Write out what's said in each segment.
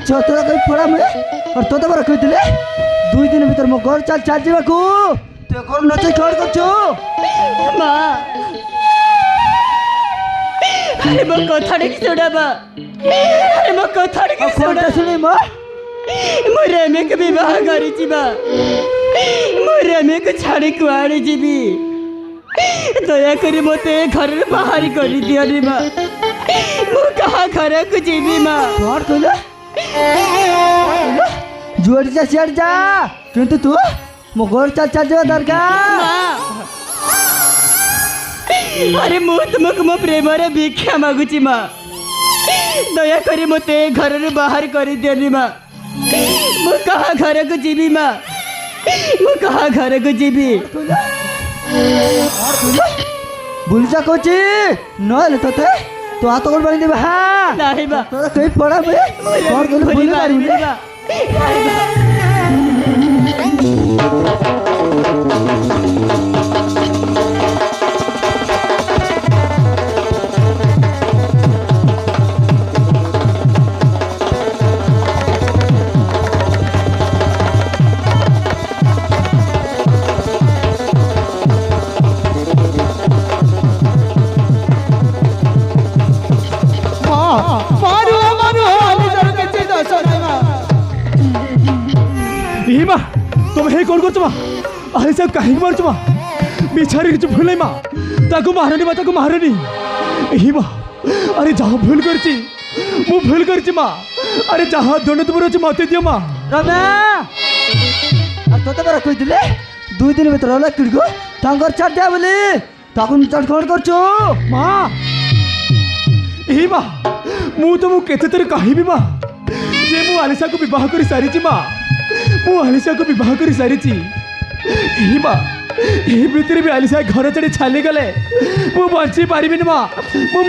छतरा कहीं पड़ा मैं और तो बरा कहते 2 दिन भीतर मो घर चल चल जीवा को ते घर न चाहि खड़ करछो माँ अरे मो कथा रे सुना माँ अरे मो कथा रे सुना सुनी माँ मो रमे के विवाह करी छी माँ मो रमे को छाड़ी कुआड़े जीवी दया करी मते घर बाहर कर दिया रे माँ मो कहाँ घर को जीवी माँ घर कहले जुआड़ी जा सियाड़ जा किंतु तू मो घर चल चल जीवा दरकार अरे मु तुमको मो प्रेम रे भिक्षा मागुची माँ दया करी मते घर बाहर कर दिया रे माँ मु कहाँ घर को जीवी माँ मु कहाँ घर को जीवी भूल जा कोची नले तते तो हाथ कोन बनी देबा हां नाही बा तोरा कहीं पड़ा बे और कोन भूल मारी मा तुम हे कौन कर अरे सब कहीं मार मा बिचारी কিছু ভুল নাই মা তাকু মারনি মা তাকু মারনি হি মা अरे जहाँ भूल करची मु भूल करची मा अरे जहाँ दंड तुम रच मते दियो मा रम्या आ तोते बरा कहि दिले 2 दिन भीतर होला किडको तांगर छाड़ दे बोली ताकुन चढ़खड़ करछो मा हि मा मु तो मु केते तरे कहि भी मा जे मु आलिसा को विवाह करी सारी ची मा मु आलिसा को विवाह करी सारी ची हि मा ए भीतर भी आलिसा घर चढ़ी छाली गले मु बंची पारिबिनी मा मु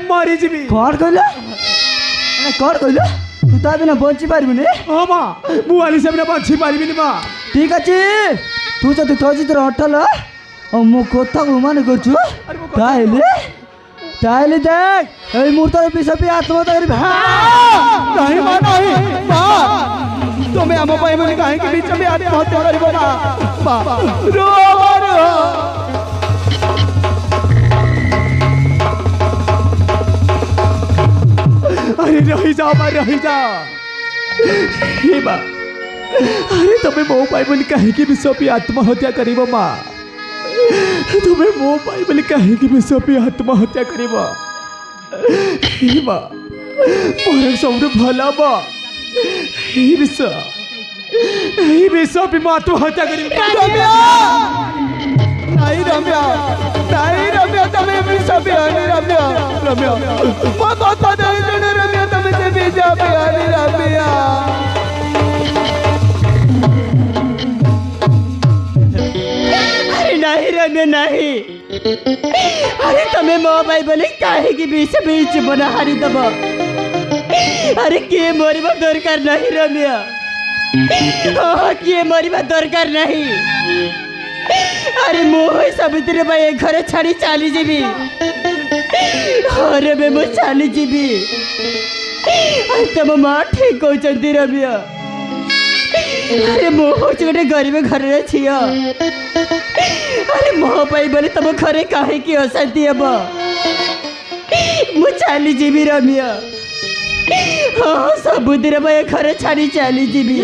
मारी जीवी कौन कहले अरे कौन कहले तू ता बिना बंची पारिबिनी हां मा मु आलिसा बिना बंची पारिबिनी मा ठीक अछि तू जति तोजी तर हटल ओ मु कोथा को मान करछु ताइले देख ए मूर्तर पिछे भी आत्महत्या करी नहीं मा नहीं मा तुम्हें हम भाई बोली काहे के बीच में आत्महत्या करिबो मा रो रो अरे रही जाओ मा रही जाओ हे मा अरे तुम्हें मो भाई बोली काहे के बीच में आत्महत्या करिबो मा तुम्हें मो भाई बोली काहे के बीच में आत्महत्या करिबो हे मा मोर सब भला बा ही विश्व भी आत्महत्या करी रम्या नहीं रम्या नहीं रम्या तमे विश्व भी आनी रम्या रम्या वो कथा नहीं सुन रम्या तमे से बीजा भी आनी रम्या अरे नहीं रम्या नहीं अरे तमे मो भाई बोले काहे की बीच बना हारी दब अरे किए मरवा दरकार नहीं रम्या किए मरवा दरकार नहीं अरे मोह सबुतरे भाई घर छाड़ी चली जीवी अरे बे मु चली जीवी तुम माँ ठीक कहते रम्या अरे मोह गोटे गरीब घर झील अरे मोह पाई बोले तुम घरे कहीं की अशांति हम मु चली जीवी रम्या हाँ सबुदिन मैं घर छाड़ी चली जीवी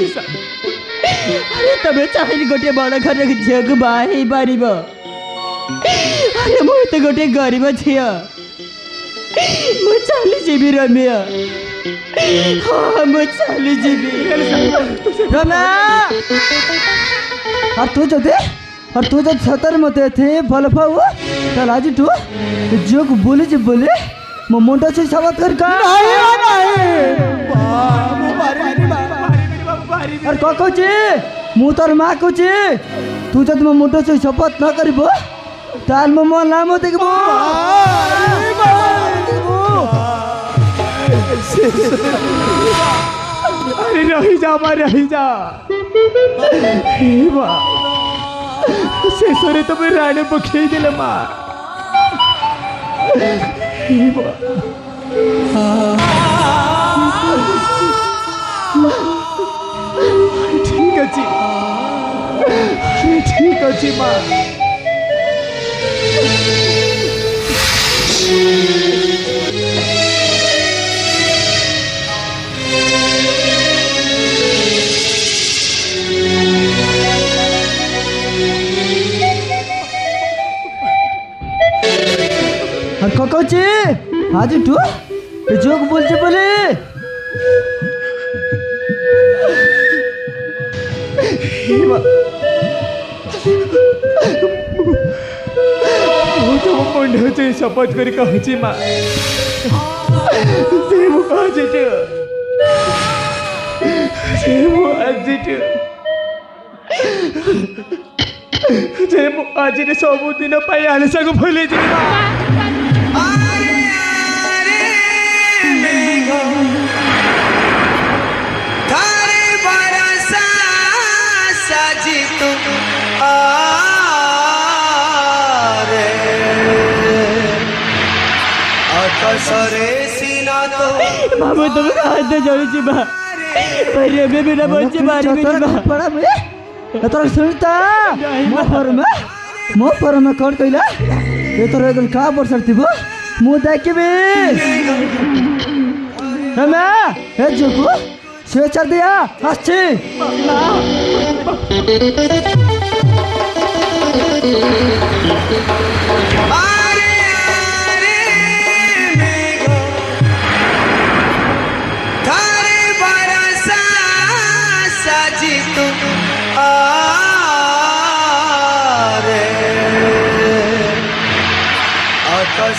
अरे तमें चाहिए गोटे बड़ घर झील को बाहर पार अरे मुझे गोटे गरीब झील मु चली जीवी रम्या हाँ मु चली जीवी रम्या और तू जब सतर मते थे भल पाऊ ताल आज तू जो को बोले जे बोले मो मुंडा से शब्द कर का और को कहछे मु तोर मां कहछे तू जब मो मुंडा से शपथ न करबो ताल मो मन नाम देखबो अरे रही जा मा रही जा हे बा शेषरे तुम राणे पक्षी दिल मा ঠিক আছে ঠিক আছে মা আর ককছে আজ একটু যোগ বলছে বলে ମୁଁ ତମ ମୁଣ୍ଡ ଶପଥ କରି କହୁଛି ମା ସେ ମୁଁ ଆଜିଠୁ ସବୁଦିନ ପାଇଁ ଆଲିସାକୁ ଭୁଲିଯିବି ମା बाबू तुम हाथ जोड़ी बा अरे बे बिना बच्चे मारी भी बा पड़ा मुझे तोर सुनता मो पर में कौन कहला ये तोर एकदम का बरसर थिबो मु देखबे हमे हे जोगु से चल दिया आछे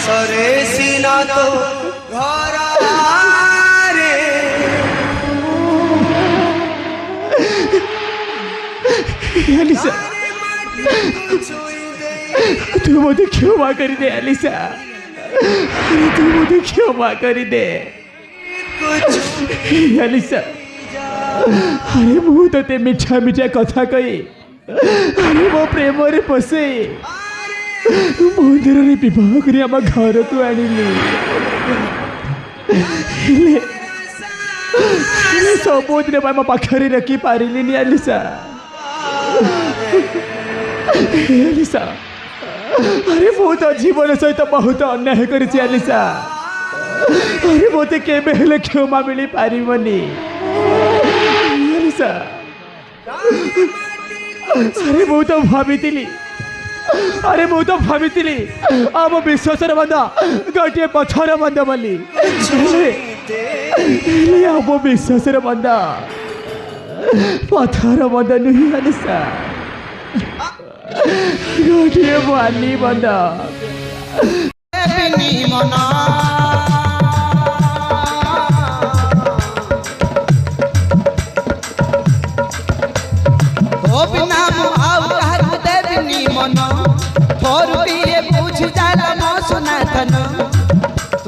सरे सीना तो घर रे अलिसा तू मुझे क्षमा कर दे अलिसा तू मुझे क्षमा कर दे अलिसा अरे मु ते मिठा मिठा कथा कही अरे मो प्रेम रे पसे मंदिर रे विवाह करी आम घर को आनिली सबुदिन मो पाखरे रखी पारिली अलिसा अलिसा अरे मो तो जीवन सहित बहुत अन्याय करिछि अलिसा अरे मते केबे हेले क्षमा मिली पारिबनी अलिसा अरे मो तो भाबितिली अरे मु तो भाविली आम विश्वासर बंध गोटे पथर बंध बोली आम विश्वासर बंध पथर बंध नुहे अलिसा गोटे बाली बंध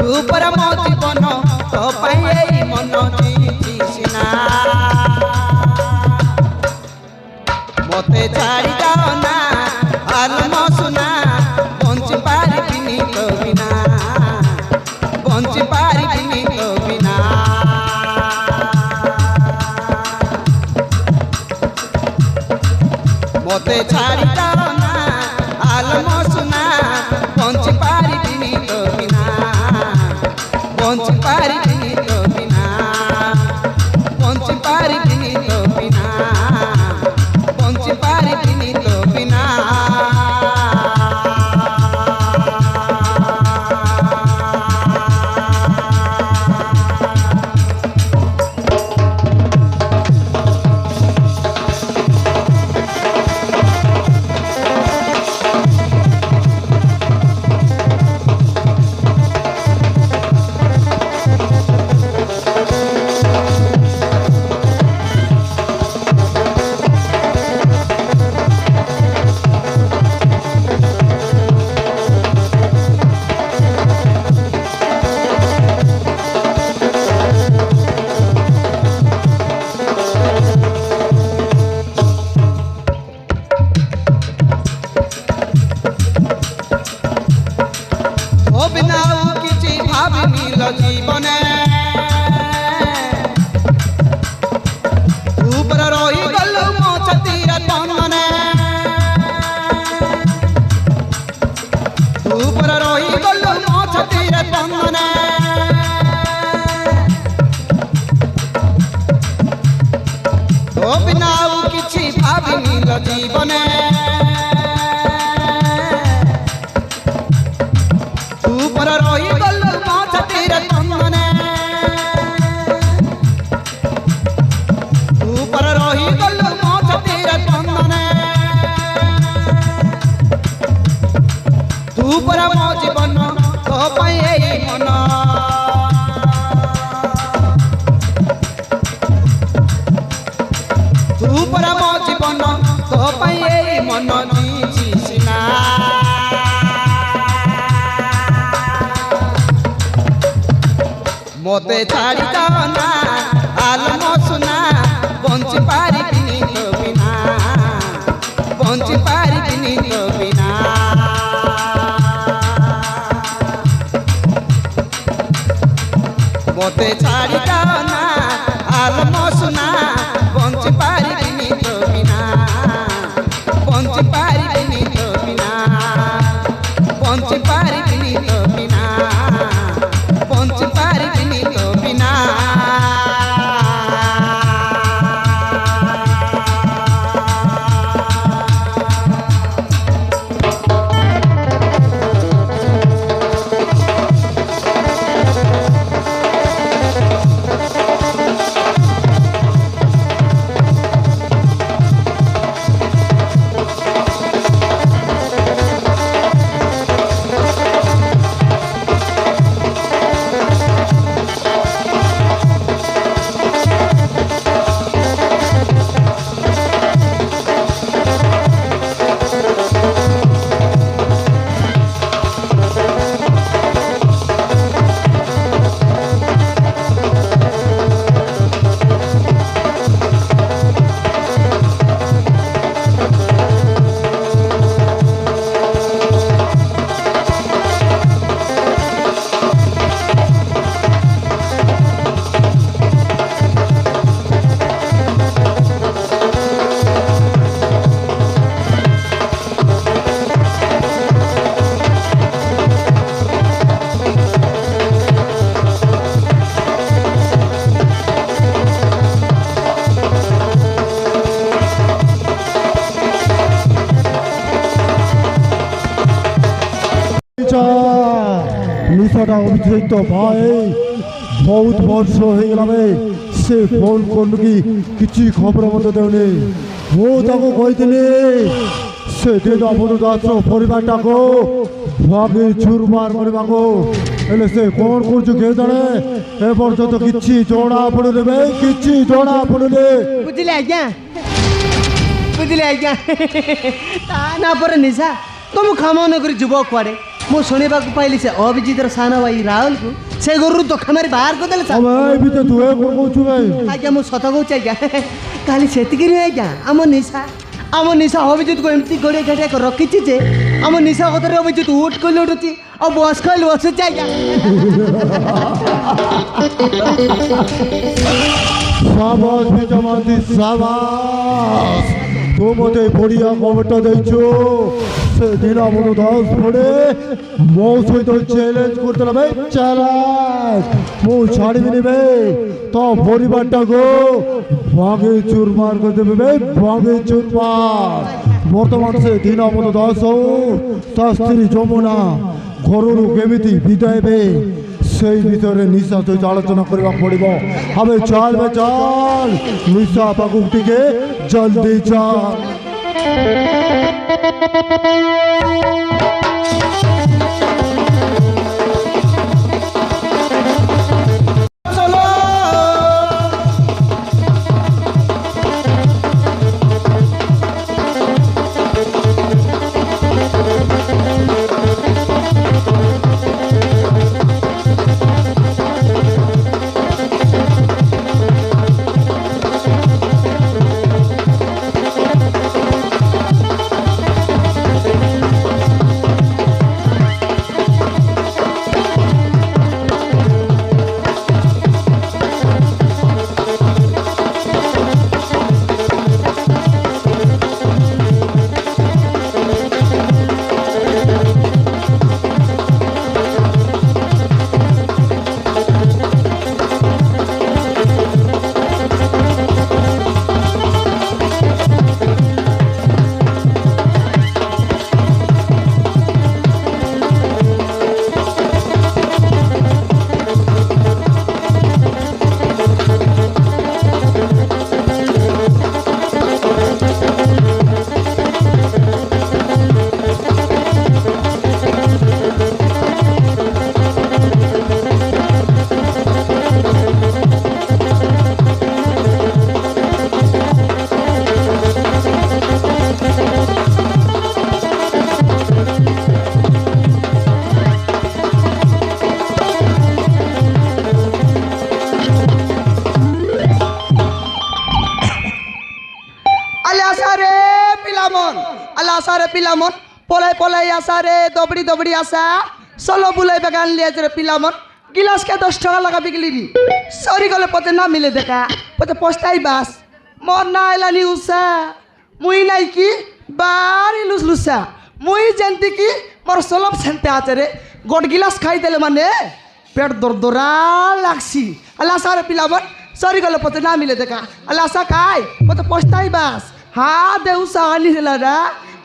तू पर मो जीवन तो पाई मन जीना मते छाड़ी जाओ ना आलम सुना बंची पारिबिनी तो बिना बंची पारिबिनी तो बिना मते छाड़ी जाओ ना आलम सुना बंची पारिबिनी तो बिना बंची पारिबिनी तो बिना बंची पारिबिनी तो बिना बंची पारिबिनी तो बिना ଗଲୁ ମୋ ଛାତିରେ ବନ୍ଦନା ତୋ ବିନା ଆଉ କିଛି ଭାବିନି ଲୋ ଜୀବନେ ତୁ ପର ରହିଗଲୁ ମୋ ଛାତିରେ ବନ୍ଦନା ତୁ ପର ରହିଗଲୁ ମୋ ଛାତିରେ ବନ୍ଦନା ତୁ ପରା ମୋ ଜୀବନ ତୋ ପାଇଁ ଏଇ ମନ ତୁ ପରା ମୋ ଜୀବନ ତୋ ପାଇଁ ଏଇ ମନ ଦେଇଛି ସିନା ମୋତେ ଛାଡ଼ି ଯାଅ ନା ଆଲମ ସୁନା ବଞ୍ଚି ପାରିବିନି ତୋ ବିନା ବଞ୍ଚି ପାରିବିନି ତୋ ବିନା ମୋତେ ଛାଡ଼ି ଯାଅ ନା ଆଲମ ସୁନା ବଞ୍ଚି ପାରିବିନି ତୋ ବିନା ବଞ୍ଚି ପାରିବିନି ତୋ ବିନା ବଞ୍ଚି ପାରିବିନି ତୋ ବିନା ବଞ୍ଚି ପାରିବିନି ତୋ ବିନା নিশাটা অভিষেক তো ভাই বহুত বর্ষ হয়ে গেলামে সে ফোন করলু কি কিছু খবর মতো দেউনি ମୁଁ ତାକୁ କହିଥିଲି ସେଦିନ ଆପଣ ଦାସ ପରିବାରଟାକୁ ଭାବି ଚୁରମାର କରିବାକୁ ହେଲେ ସେ କ'ଣ କରୁଛୁ କିଏ ଜାଣେ ଏ ପର୍ଯ୍ୟନ୍ତ କିଛି ଜଣା ପଡ଼ୁନି ବେ କିଛି ଜଣା ପଡ଼ୁନି ବୁଝିଲେ ଆଜ୍ଞା ବୁଝିଲେ ଆଜ୍ଞା ତା ନା ପରେ ନିଶା ତମ କାମ ନକରି ଯିବ କୁଆଡ଼େ ମୁଁ ଶୁଣିବାକୁ ପାଇଲି ସେ ଅଭିଜିତର ସାନ ଭାଇ ରାହୁଲକୁ ସେ ଘରରୁ ଦୋକାନରେ ବାହାର କରିଦେଲେ ସାର୍ ଭାଇ ବି ତ ତୁ ଏ କ'ଣ କହୁଛୁ ଭାଇ ଆଜ୍ଞା ମୁଁ ସତ କହୁଛି ଆଜ୍ଞା ଖାଲି ସେତିକି ନୁହେଁ ଆଜ୍ଞା ଆମ ନିଶା ଅଭିଜିତକୁ ଏମିତି ଗୋଡ଼ିଏ ଘାଟିଆ ରଖିଛି ଯେ ଆମ ନିଶା କଥାରେ ଅଭିଜିତ ଉଠ କହିଲେ ଉଠୁଛି ଆଉ ବସ କହିଲେ ବସୁଛି ଆଜ୍ଞା ସାବାସ ବିଜୟମନ୍ତ୍ରୀ ସାବାସ ତୁ ମୋତେ ବଢ଼ିଆ ଖବରଟା ଦେଇଛୁ ସେଦିନ ଆମର ଦାସ ପଡ଼େ ମୋ ସହିତ ଚ୍ୟାଲେଞ୍ଜ କରୁଥିଲା ଭାଇ ଚ୍ୟାଲେଞ୍ଜ ମୁଁ ଛାଡ଼ିବିନି ବେ ତୋ ପରିବାରଟାକୁ ଭାଙ୍ଗି ଚୁରମାର କରିଦେବି ବେ ଭାଙ୍ଗି ଚୁରମାର ବର୍ତ୍ତମାନ ସେ ଦିନ ଆମର ଦାସ ହଉ ତା ସ୍ତ୍ରୀ ଯମୁନା ଘରରୁ କେମିତି ବିଦାୟ ବେ সেই ভিতরে নিশা সহিত আলোচনা করা পড়ব আমি চাল বে চাল নিশা পাখুক টিকে জলদি চাল পিলামন পলাই পলাই আসা রে দবড়ি দবড়ি আসা চলো বুলাই বাগান লিয়েছে রে পিলামন গিলাসকে 10 টাকা লাগা বিকলি নি সরি গলে পথে না মিলে দেখা পথে পস্তাই বাস মর না এলানি উষা মুই নাই কি বাড়ি লুস লুসা মুই জানতি কি মোর সলব সেনতে আছে রে গোট গিলাস খাই দেলে মানে পেট দরদরা লাগছি আল্লাহ সারে পিলামন সরি গলে পথে না মিলে দেখা আল্লাহ সা খাই পথে পস্তাই বাস হা দেউসা আনি হেলা রা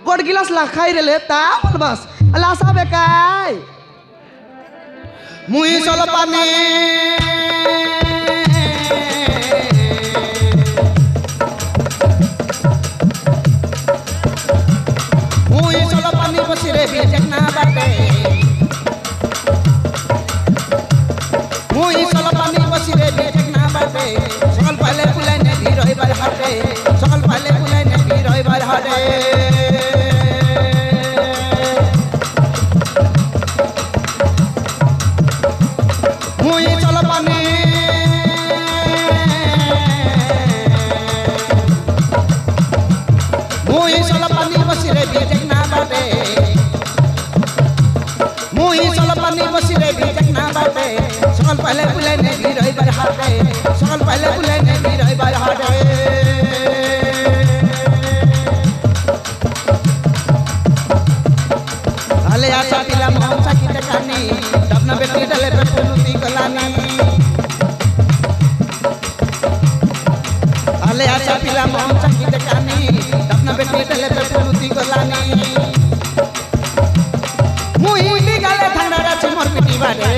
গোট গিলাস লা খাই রেলে তা বল বাস আল্লাহ সাবে কাই মুই চল পানি মুই চল পানি বসি রে বিজেক না বাটে মুই চল পানি বসি রে বিজেক না বাটে সকাল পালে কুলাই নে ভিড় হইবার হাটে সকাল পালে কুলাই নে ভিড় হইবার হাটে মুই চল পানি মুই চল পানি বসি রে বিজেক না বাটে মুই চল পানি বসি রে বিজেক না বাটে সকাল পালে বুলাই নে ভিড় হইবার হাটে সকাল পালে বুলাই নে ভিড় হইবার হাটে আলে আশা পিলা মোহন সাকিতে কানি ডাবনা বেটি ডালে পে ফুলুতি গলানি আলে আশা পিলা মোহন সাকিতে কানি ডাবনা বেটি ডালে পে ফুলুতি গলানি মুই দি গালে ঠান্ডা রাছে মোর পিটি বারে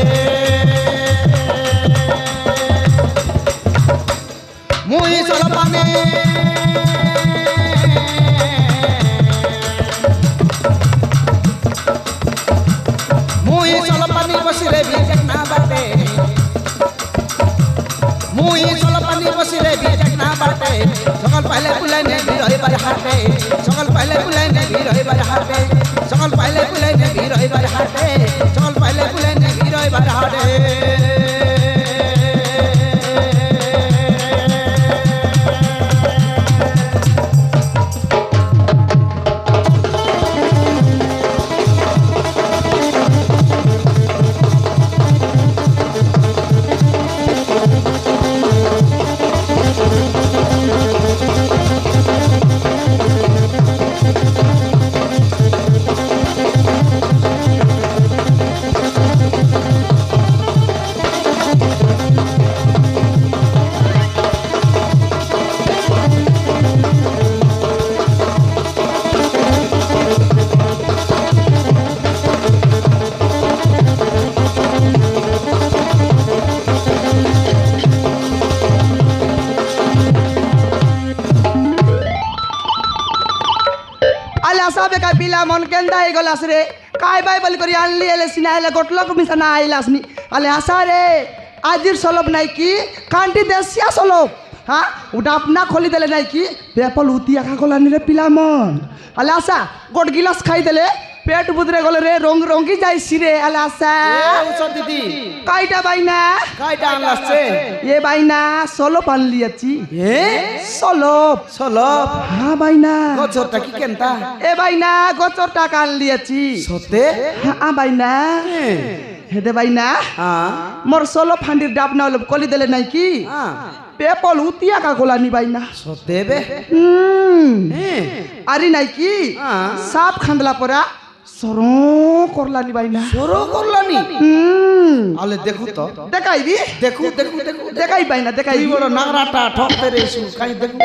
মুই চল পানে মুই চল পানি বসি রে বিজেক না বাটে মুই চল পানি বসি রে বিজেক না বাটে সকাল পাইলে কুলাই নে ভিড় হইবার হাটে সকাল পাইলে কুলাই নে ভিড় হইবার হাটে সকাল পাইলে কুলাই নে ভিড় হইবার হাটে সকাল পাইলে কুলাই নে ভিড় হইবার হাটে পিলা মন কেন্দা হয়ে গলাস রে কাই বাই বলি করি আনলি এলে সিনা এলে গটলক মিশা না আইলাসনি আলে আসা রে আজির সলব নাই কি কান্টি দেশিয়া সলব হ্যাঁ ওটা আপনা খলি দেলে নাই কি পেপল উতি একা গলানি রে পিলা মন আলে আসা গোট গিলাস খাই দেলে পেট বুদরে গলে রে রং রঙ্গি যাইছি রে আলে আসা দিদি কাইটা বাইনা কাইটা আনলাসছে এ বাইনা সলব আনলিয়াছি সলব সলব হ্যাঁ বাইনা গছরটা কি কেনতা এ বাইনা গছর টাকা আনলিয়াছি সতে হ্যাঁ বাইনা হেদে বাইনা মোর সলব ফান্ডির ডাব না হলে কলি দিলে নাই কি পেপল উতিয়া কা গোলানি বাইনা সতে বে আরি নাই কি সাপ খান্দলা পরা সরো করলানি বাইনা সরো করলানি আলে দেখো তো দেখাইবি দেখো দেখো দেখো দেখাই বাইনা দেখাইবি বড় নাগরাটা ঠকতে রেছু কাই দেখো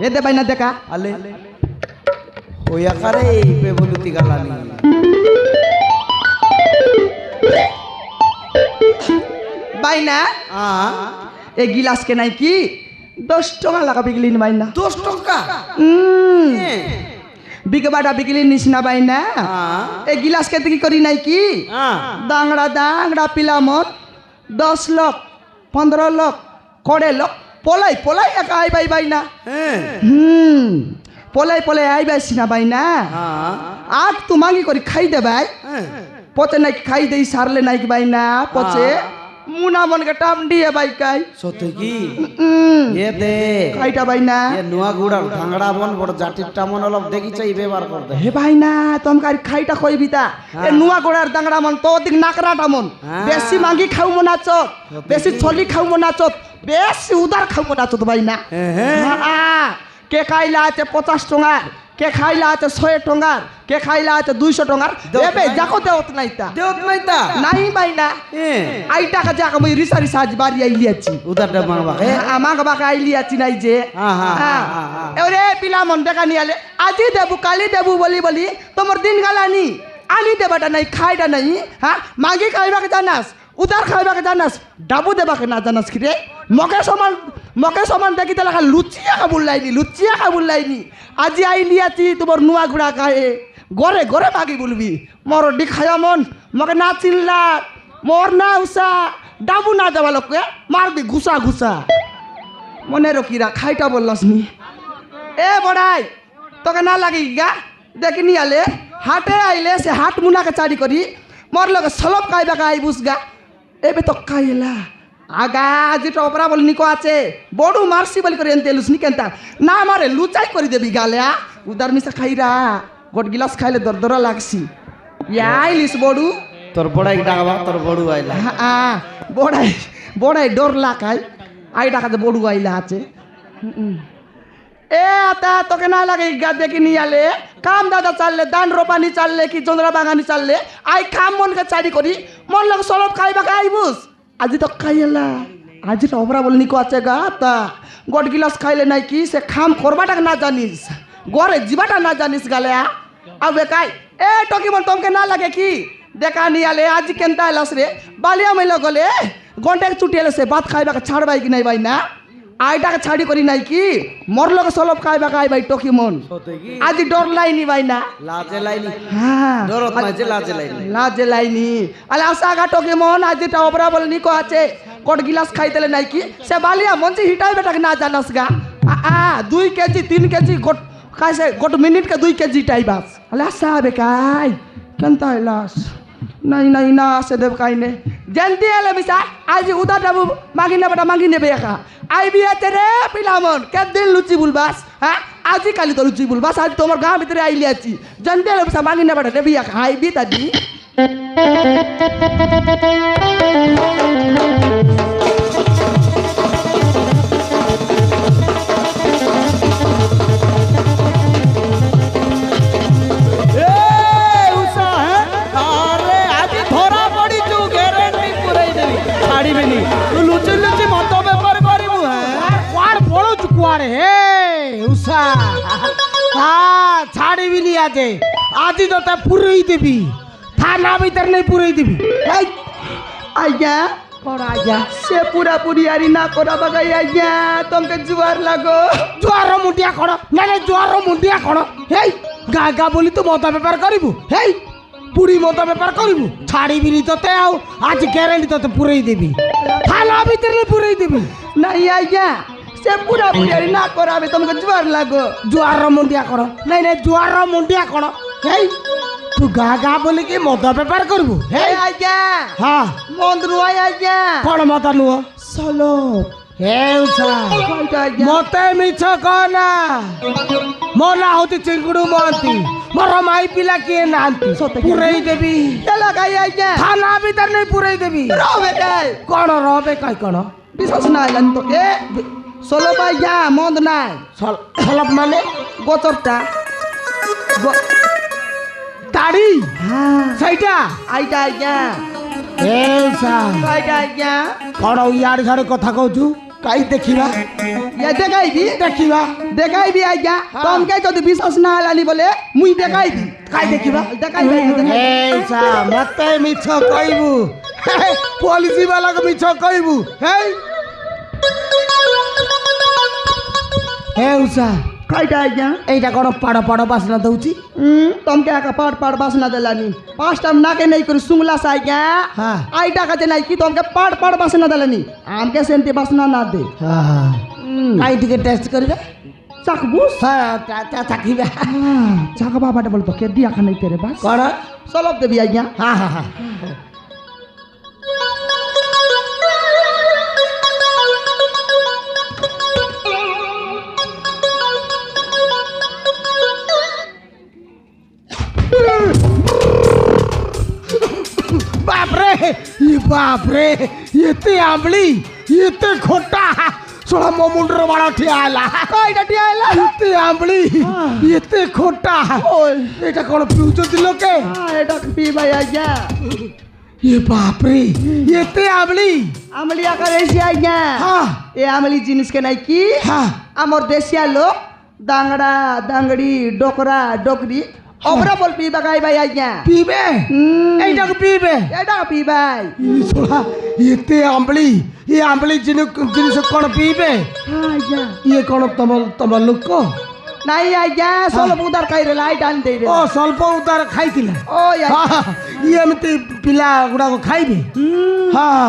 এ দে বাইনা দেখা আলে ওই আকারে পেবলুতি গালানি বাইনা এ গিলাস কে নাই কি 10 টাকা লাগা বিকলি নি বাইনা 10 টাকা বিকেবাটা বিকলি নিস না বাইনা এ গিলাস কে কি করি নাই কি দাংড়া দাংড়া পিলা মত 10 লাখ 15 লাখ 20 লাখ পলাই পলাই একা আই বাই বাইনা পলাই পলাই আই বাইছি না বাইনা আট তু মাগি করি খাই দে ভাই পচে নাই খাই দেই সারলে নাই কি বাইনা পচে মুনা মনকে টাম দিয়ে বাই কাই সত্যি কি উম, এ দে খাইটা বাই না এ নুয়া গুড়ার ভাঙড়া বন বড় জাতিরটা মন অলপ দেখি চাই ব্যবহার করতে হে ভাই না তোমার খাইটা কইবি তা এ নুয়া গোড়ার দাংড়া মন তো দিক নাকরাটা মন হ্যাঁ। বেশি মাগি খাও মনা চত বেশি ছলি খাও মনা চত বেশি উদার খাও মনা চত ভাই না হ্যাঁ, কে খাইলা আছে 50 টাকার কে খাইলা আছে 100 টাকার কে খাইলা আছে 200 টাকার এবে যাকো দেওত নাই তা দেওত নাই তা নাই ভাই না হ্যাঁ আই টাকা যাকে মই রিসা রিসা আজ বাড়ি আইলি আছি উদারটা মাংবা আমাকে বাকে আইলি আছি নাই যে হ্যাঁ, হ্যাঁ, হ্যাঁ, হ্যাঁ, হ্যাঁ। এবারে পিলা মন দেখা নিয়ে আলে আজি দেবু কালি দেবু বলি বলি তোমার দিন গালানি আনি দেবাটা নাই খাইটা নাই হ্যাঁ মাগি খাইবাকে জানাস উদার খাইবাকে জানাস ডাবু দেবাকে না জানাস কি রে মকে সমান দেখি তাহলে লুচিয়া কাবুল লাইনি আজি আইলি আছি তোমার নুয়া গুড়া খায়ে গড়ে গড়ে মাগি বলবি মর ডি খায়া মন মকে না চিল্লা মোর না উষা ডাবু না দেবা লোককে মারবি ঘুষা ঘুষা মনে রকিরা খাইটা বললাস নি এ বড়াই তোকে না লাগি গা দেখি নি আলে হাটে আইলে সে হাট মুনাকে চারি করি মোর লগে সলপ খাইবা খাই বুসগা এবে তো খাইলা আগা যেটা অপরা বলি নিকো আছে বড়ু মারসি বলি করে এনতে লুসনি কেনতা না মারে লুচাই করে দেবি গালে উদার মিশা খাইরা গোট গিলাস খাইলে দরদরা লাগছি আইলিস বড়ু তোর বড়াই ডাকবা তোর বড়ু আইলা বড়াই ডর লাগাই আই ডাকাতে বড়ু আইলা আছে এ আতা তোকে না লাগে গা দেখি নিয়ে আলে কাম দাদা চাললে দান রোপানি চাললে কি চন্দ্রা বাগানি চাললে আই কাম মনকে চারি করি মন লাগে সলপ খাইবা খাইবুস আজি তো খাইলা আজি তো অবরা বল নিকো আছে গা তা গট গিলাস খাইলে নাই কি সে খাম করবাটা না জানিস গরে জিবাটা না জানিস গালে আবে কাই এ টকি মন তোমকে না লাগে কি দেখা নিয়ে আলে আজি কেনতা আইলাস রে বালিয়া মেলা গলে ঘন্টা ছুটি এলে সে ভাত খাইবা ছাড়বাই কি নাই ভাই না আইটাকে ছাড়ি করি নাই কি মোর লগে সলপ খাইবা খাই ভাই টকি মন সত্যি কি আজি ডর লাইনি ভাই না লাজে লাইনি হ্যাঁ ডরত নাই যে লাজে লাইনি লাজে লাইনি আলে আশা গা টকি মন আজি টা অবরা বল নিকো আছে কট গিলাস খাইতেলে নাই কি সে বালিয়া মঞ্চি হিটাই বেটাকে না জানাস গা 2 কেজি 3 কেজি গট খাইছে গট মিনিট के 2 কেজি টাইবাস আলে আশা বে কাই কেনতা হইলাস নাই নাই না আসে দেব কাইনে জেন্তি এলে মিসা আজি উদা ডাবু মাগিনে বেটা মাগিনে বেকা আইবি আছে রে পিলামন কেদিন লুচি বুলবাস হ্যাঁ আজি কালি তো লুচি বুলবাস আজ তোমার গাঁ ভিতরে আইলি আছি জেন্তি এলে মিসা মাগিনে বেটা দেবি আইবি তাদি আরে আজি ধরা পড়ি তু গ্যারান্টি পুরাই দেবি ছাড়িবেনি তু লুচি লুচি মত ব্যাপার করিবু হ্যাঁ কুয়ার পড়ুছু কুয়ারে হে উষা হ্যাঁ ছাড়িবিনি আজে আজি তো তা পুরোই দেবি থানা ভিতর নেই পুরোই দিবি এই আইয়া কড়া আজ্ঞা সে পুরা পুরি আরি না করা বাগাই আইয়া তোমাকে জুয়ার লাগো জোয়ার মুন্ডিয়া কর না না জোয়ার মুন্ডিয়া কর হেই গা গা বলি তো মতা ব্যাপার করিবু হেই পুরি মতা ব্যাপার করিবু ছাড়িবিনি তোতে আও আজ গ্যারান্টি তোতে পুরোই দেবি থানা ভিতর নেই পুরোই দিবি নাই আইয়া সে পুরা পুরি আরি না করা আমি তোমাকে জুয়ার লাগো জোয়ার মুন্ডিয়া কর নাই নাই জোয়ার মুন্ডিয়া কর হেই তু গা গা বলি কি মতা ব্যাপার করবু হে হেই আইয়া হ্যাঁ মন্দ্রু আইয়া কোন মতা নুয় চলো হেউসা কয়টা আইয়া মতে মিছ কনা ମୋ ନାଁ ହଉଛି ଚିଙ୍ଗୁଡୁ ମହାନ୍ତି ମୋର ମାଇ ପିଲା କିଏ ନାହାନ୍ତି ପୁରେଇ ଦେବି তেলা গাই আইয়া ଥାନା ଭିତରେ ନେଇ ପୁରେଇ ଦେବି রবে গাই କଣ ରବେ କାଇ କଣ বিশ্বাস নাই জানি তোকে চলো আইয়া মন্দ নাই ସଲପ ମାନେ গোচরটা ତାଡି হ্যাঁ ସେଇଟା আইটা আইয়া ହେଉସା কয়টা আইয়া କଣ ଇଆଡେ ସିଆଡେ କଥା କହୁଛୁ କାଇ ଦେଖିବା ইয়া দেখাইবি ଦେଖିବା দেখাইবি আইয়া তোমাকে যদি বিশ্বাস না হলানি বলে মুই দেখাইবি କାଇ ଦେଖିବା দেখাইবি ହେଉସା ମତେ ମିଛ କହିବୁ ପୋଲିସ ବାଲାକୁ ମିଛ କହିବୁ ହେଇ হেউসা কয়টা আইয়া এইটা কোন পাড় পাড় বাসনা দউছি তোমাকে একা পাট পাট বাসনা দেলানি পাঁচটা নাকে নেই করে সুংলা সাইয়া হ্যাঁ। আইটা কাছে নাই কি তোমাকে পাট পাট বাসনা দেলানি আমকে সেন্টি বাসনা না দে কাই টিকে টেস্ট করিবে চাকবুস চাকিবে চাকা বাবাটা বলতো কে দিয়া খানাই তেরে বাস কোন সলব দেবি আইয়া হ্যাঁ হ্যাঁ হ্যাঁ ये बाप रे एते आंबली एते खोटा सोला मो मुंडर बाड़ा ठिया आला কয়টা টিয়া আইলা एते आंबली एते खोटा এটা কোন পিউচନ୍ତି লোকে এটা পি ভাই আজ্ঞা ये बाप रे एते आंबली আমলি আকার এসে আজ্ঞা हां এ আমলি জিনিস কে নাই কি हां আমার দেশিয়া লোক দাংড়া দাংড়ি ডোকরা ডোকরি ওগরা বল পি বাগাই ভাই আজ্ঞা পিবে এইটাকে পিবে এটা পি ভাই सोला एते आंबली ये आंबली जिनिस कोन पिबे আজ্ঞা ये कोन तम लोक নাই আজ্ঞা সব উদার খাইরে লাইট আন দেই রে ओ स्वल्प उतार खाइतिला ও আজ্ঞা ये एमती पिला गुड़ा को खाइबे हाँ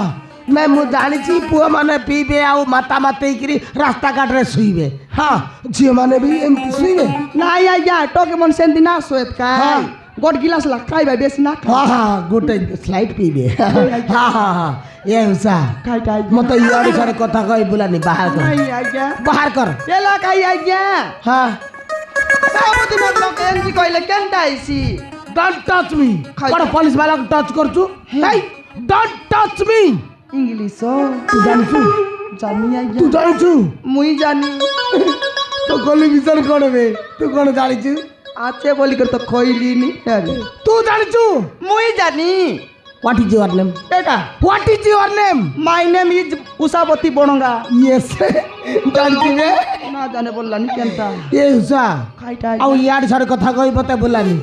मैं मु जानी पुआ माने पीबे आउ माता माते करी रास्ता घाट रे सुइबे हाँ झियो माने भी एमती सुइबे নাই আজ্ঞা তোকে মন সেন্দি না সোয়েত খাই হ্যাঁ। গোট গিলাস লা খাই ভাই বেশি না খাই हाँ हाँ गोटे स्लाइड पीबे हाँ हाँ हाँ ये उसा খাই খাই मत यार सारे कथा कहि बुलानी बाहर कर নাই আজ্ঞা बाहर कर এলা খাই আজ্ঞা हाँ সাবতি মত লোক এমতি কইলে কেনটা আইছি डोंट टच मी खाइ- कौन पुलिस वाला को टच करछु हे डोंट टच मी ইংলিশ तू जानछु জানি আজ্ঞা तू जानछु মুই জানি तो गोली विजन कोन बे तू कोन जानिछु আছে বলি করে তো কইলি নি আরে तू जानछु মুই জানি व्हाट इज योर नेम এটা what is your name my name is Ushabati বনগা यस जानछु बे না জানে বললানি কেনটা ये उसा খাইটা आउ यार सारे कथा कहि बते बुलानी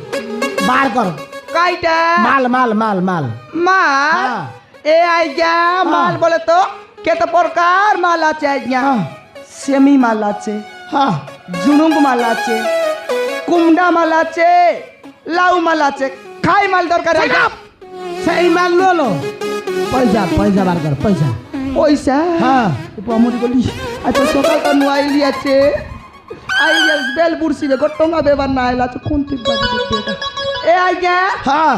बाहर कर কাইটা माल माल माल माल মাল हाँ। এ আইগা মাল বলে তো কত প্রকার মাল আছে আইগা हाँ সেমি মাল আছে हाँ জুনুং মাল আছে কুমড়া মাল আছে লাউ মাল আছে খাই মাল দরকার আইগা सही माल लो लो पैसा पैसा बाहर कर पैसा পয়সা हाँ পামরি বলি আচ্ছা সকালটা নুয়াইলি আছে আইএস বেল বুড়ছিবে গট্টঙ্গা বেবার না আইলা তো কোন তিন বাজে দেখতে এটা এ আইগা हाँ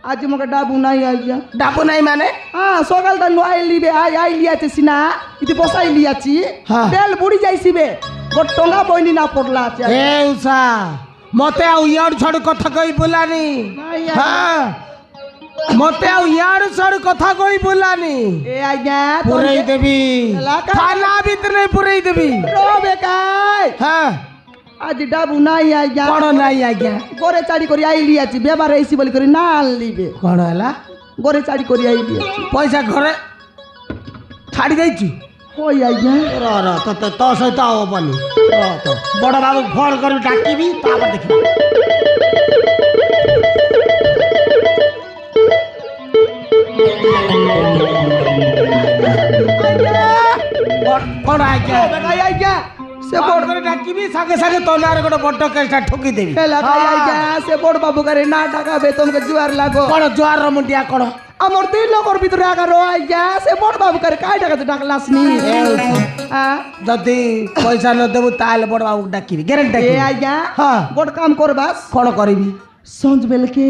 আজ মকে ডাবু নাই আইগা डापू नहीं माने হ্যাঁ সকালটা নুয়াইলি বে আইলি আছে সিনা ইতি বসাইলি আছি হ্যাঁ। বেল বুড়ি যাইছিবে গট্টঙ্গা বইনি না পড়লা আছে ए उषा मते आउ यार छड़ कथा कहि बुलानी নাই हाँ मते आउ यार छड़ कथा कहि बुलानी এ আইগা पुरई देवी এলাকা- थाना भीतर नहीं पुरई देवी রবে কাই हाँ আজ ডাবু নাই আইগা कौन नहीं आ गया গরে চাড়ি করে আইলি আছি বেবার আইছি বলি করে না আনলিবে कौन हैला গরে চাড়ি করে আইলি আছি पैसा घरे छाड़ी देछु হই আইগা र र तो सहित आओ बनी तो बड़ बाबू फोन कर डाकिबी तापर देखिबा कौन आ गया বেকাই আইগা সে সে বড় বড় করে ডাকিবি সাথে সাথে তোনার গোটে বড় কেসটা ঠকি দেবি এলাকায় আইগা সে বড় বাবু করে না ডাকাবে তোমাকে জুয়ার লাগো কোন জোয়ার মুন্ডিয়া কোন আমার তিন লোকর ভিতরে এগারো আইগা সে বড় বাবু করে কাই ডাকাতে ডাকলাস নি হ্যাঁ যদি পয়সা ন দেবু তাহলে বড় বাবু ডাকিবি গ্যারান্টি এ আইগা হ্যাঁ বড় কাম করবাস কোন করিবি সঞ্জ বেলকে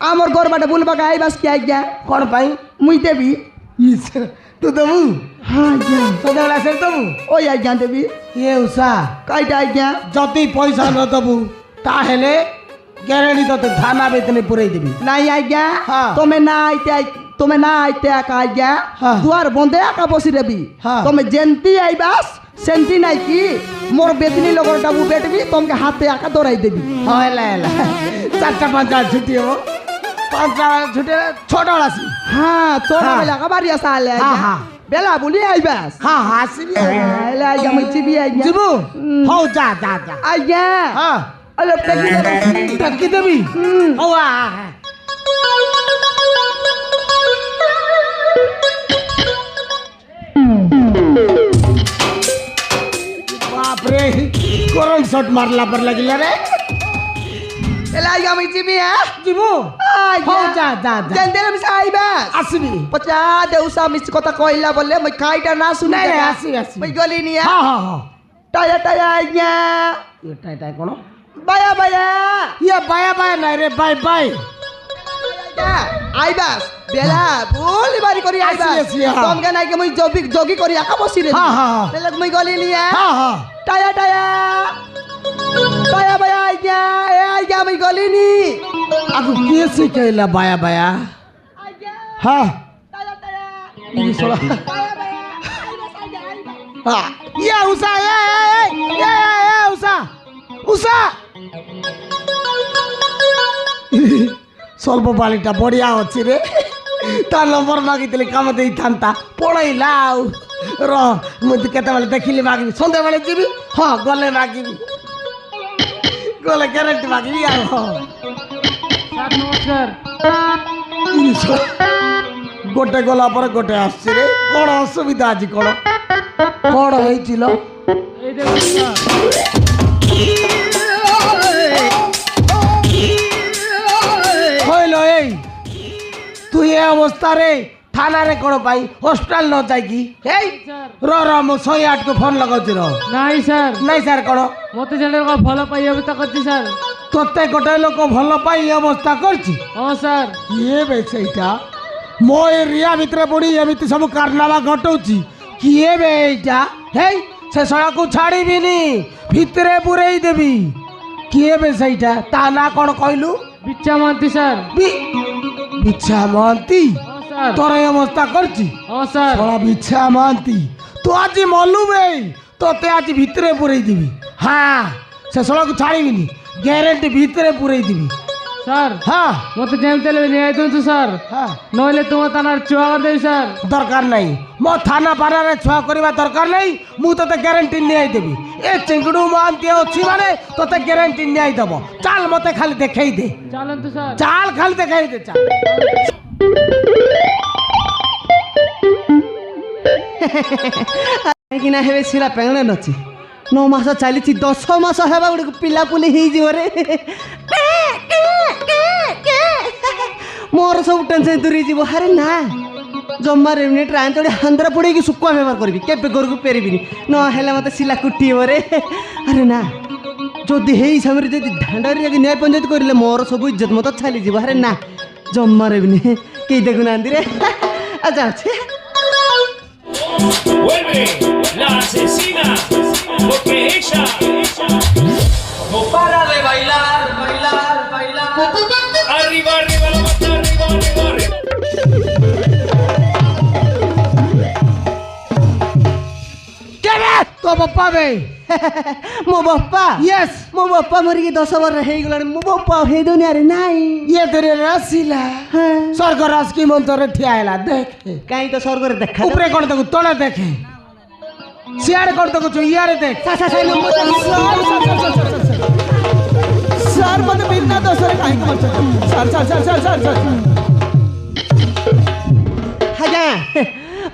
আমার ঘর বাটে বুলবাকে আইবাস কি আইগা কোন পাই মুই দেবি ইস তু দেবু হ্যাঁ আইগা সদাবেলা সে দেবু ওই আইগা দেবি এ উষা কাইটা আইগা যদি পয়সা ন দেবু তাহলে গ্যারান্টি তো থানা বেতনে পুরাই দিবি নাই আইগা হ্যাঁ। তুমি না আইতে একা আইগা হ্যাঁ। দুয়ার বন্ধে একা বসি দেবি হ্যাঁ। তুমি যেন্তি আইবাস সেন্তি নাই কি মোর বেতনি লগর ডাবু বেটবি তোমাকে হাতে একা দৌড়াই দেবি হেলা হেলা চারটা পাঁচটা ছুটি হবো পাঁচটা ছুটি ছটা আসি হ্যাঁ তোর হ্যাঁ। বেলা কাবারি আসা আলে হ্যাঁ, হ্যাঁ। বেলা বলি আইবাস হ্যাঁ হ্যাঁ আসবি আইলে আইগা মই চিবি আইগা ଯିବୁ ହଉ ଯା ଯା ଯା আইগা ହଁ আলে টেকি দেবে ଡାକି ଦେବି ହଉ ଆ ଆ, ଆ। ବାପରେ କରେଣ୍ଟ ସଟ୍ ମାରିଲା ପରେ ଲାଗିଲା ରେ এলে আইগা মই চিবি হ্যাঁ ଯିବୁ আইগা ହଉ যা যা যা জেন্দেলে মিস আইবাস ଆସିବି পচা দেউসা মিস কথা কইলা বলে মই কাইটা না শুনি ନାଇଁ দেখা। ଆସିବି ଆସିବି মই গলি নিয়া ହଁ ହଁ ହଁ টায়া টায়া আইগা ଏଟା ଏଟା କ'ଣ বায়া বায়া ଇଏ ବାୟା ବାୟା ନାଇଁ ରେ ବାଇ ବାଇ আইবাস বেলা বলি বাড়ি করি আইবাস আসি, হ্যাঁ। তোমাকে নাই কি মই যোগী করি একা বসি রে হ্যাঁ, হ্যাঁ, হ্যাঁ। বেলা মই গলি নিয়া ହଁ ହଁ টায়া টায়া বায়া বায়া আইগা এ আইগা মই গলি নি ଆକୁ କିଏ ଶିଖେଇଲା ବାୟା ବାୟା ହଁ ইয়ে উষা উষা উষা স্বল্প বালিটা বড়িয়া ଅଛି রে ତା ନମ୍ବର ମାଗିଥିଲି କାମ ଦେଇଥାନ୍ତା ପଳେଇଲା ଆଉ ର ମୁଁ କେତେବେଳେ ଦେଖିଲି ମାଗିବି ସନ୍ଧ୍ୟାବେଳେ ଯିବି ହଁ ଗଲେ ମାଗିବି ଗଲେ ଗ୍ୟାରେଣ୍ଟି ମାଗିବି ଆଉ ହଁ ଗୋଟେ ଗଲା ପରେ ଗୋଟେ ଆସୁଛି ରେ କ'ଣ ଅସୁବିଧା ଅଛି କ'ଣ କ'ଣ ହେଇଛି ଲୋ হইল এই তুই এ অবস্থারে থানারে কোণ পাই হসপিটাল ন যাইকি এই র মু 108 কো ফোন লগাউছি র নাই স্যার নাই স্যার কোণ মতে জনে ভাল পাই অবস্থা করছি স্যার তোতে গোটাଏ লোক ভাল পাই এই অবস্থা করছি হ্যাঁ স্যার কিଏ বে ସେଇଟା ମୋ ଏରିଆ ଭିତରେ ପଡ଼ି ଏମିତି ସବୁ କାରନାମା ଘଟଉଛି କିଏ ବେ ଏଇଟା ହେଇ ସେ ଶଳାକୁ ଛାଡ଼ିବିନି ଭିତରେ ପୁରେଇ ଦେବି କିଏ ବେ ସେଇଟା ତା ନାଁ କ'ଣ କହିଲୁ বিচ্ছা মান্তি স্যার বিছা মহান্তি হ্যাঁ স্যার তোর এই অবস্থা করছি হ্যাঁ স্যার শলা বিছা মহান্তি তু আজ মলু বে তোতে আজ ভিতরে পুরেই দিবি হ্যাঁ সে শলাକୁ ছাড়িবিনি গ্যারেন্টি ভিতরে পুরেই দিবি স্যার হ্যাঁ মতে যেমতে নিয়ে দিন্তু স্যার হ্যাঁ নইলে তোমার থানার চুয়া করে দেবি স্যার দরকার নাই মো থানা পানারে ছুয়া করিবা দরকার নাই মু তোতে গ্যারেন্টি নিয়ে দেবি এ চিঙ্গুড়ু মহান্তি অছি মানে তোতে গ্যারেন্টি নিয়ে দেব চাল মতে খালি দেখাই দে চালন্তু স্যার চাল খালি দেখাই দে চাল କାହିଁକିନା ହେବେ ସିରା ପ୍ରେଗନେଣ୍ଟ ଅଛି 9 ମାସ ଚାଲିଛି 10 ମାସ ହେବା ଗୋଟେ ପିଲାପୁଲି ହେଇଯିବ ରେ ମୋର ସବୁ ଟେନସନ୍ ଦୂରେଇଯିବ ଆରେ ନା ଜମାରେ ମିନିଟ୍ରେ ଆଞ୍ଚଳି ହାନ୍ଦରା ପଡ଼େଇକି ଶୁଖୁଆ ବ୍ୟବହାର କରିବି କେବେ ଘରକୁ ଫେରିବିନି ନହେଲେ ମୋତେ ସିଲା କୁଟିବ ରେ ଆରେ ନା ଯଦି ହେଇ ସମୟରେ ଯଦି ଦାଣ୍ଡରେ ଯାଇକି ନ୍ୟାୟ ପଞ୍ଚାୟତ କରିଲେ ମୋର ସବୁ ଇଜ୍ଜତ ମତ ଚାଲିଯିବ ଆରେ ନା ଜମାରେ ବି ନୁହେଁ କେହି ଦେଖୁନାହାନ୍ତି ରେ ଆଚ୍ଛା ଅଛି Vuelve la asesina, porque ella no para de bailar, bailar, bailar. Arriba, arriba, la mata, arriba, arriba, arriba. তো বাপ্পা বে ମୋ ବାପା ୟେସ୍ ମୋ ବାପା ମରିକି 10 ବର୍ଷ ହେଇଗଲାଣି ମୋ ବାପା ହେଇ ଦୁନିଆରେ ନାଇଁ ଇଏ ତେରେ ଆସିଲା ସ୍ୱର୍ଗ ରାଜକି ମନ୍ତରେ ଠିଆ ହେଲା ଦେଖେ କାହିଁ ତ ସ୍ୱର୍ଗରେ ଦେଖା ଉପରେ କ'ଣ ଦେଖୁ ତଳେ ଦେଖେ ସିଆଡ଼େ କ'ଣ ଦେଖୁଛୁ ଇଆଡ଼େ ଦେଖ ସାର୍ ମୋତେ ବିନା ଦୋଷରେ କାହିଁକି ମାରୁଛନ୍ତି sir sir sir sir sir sir ଆଜ୍ଞା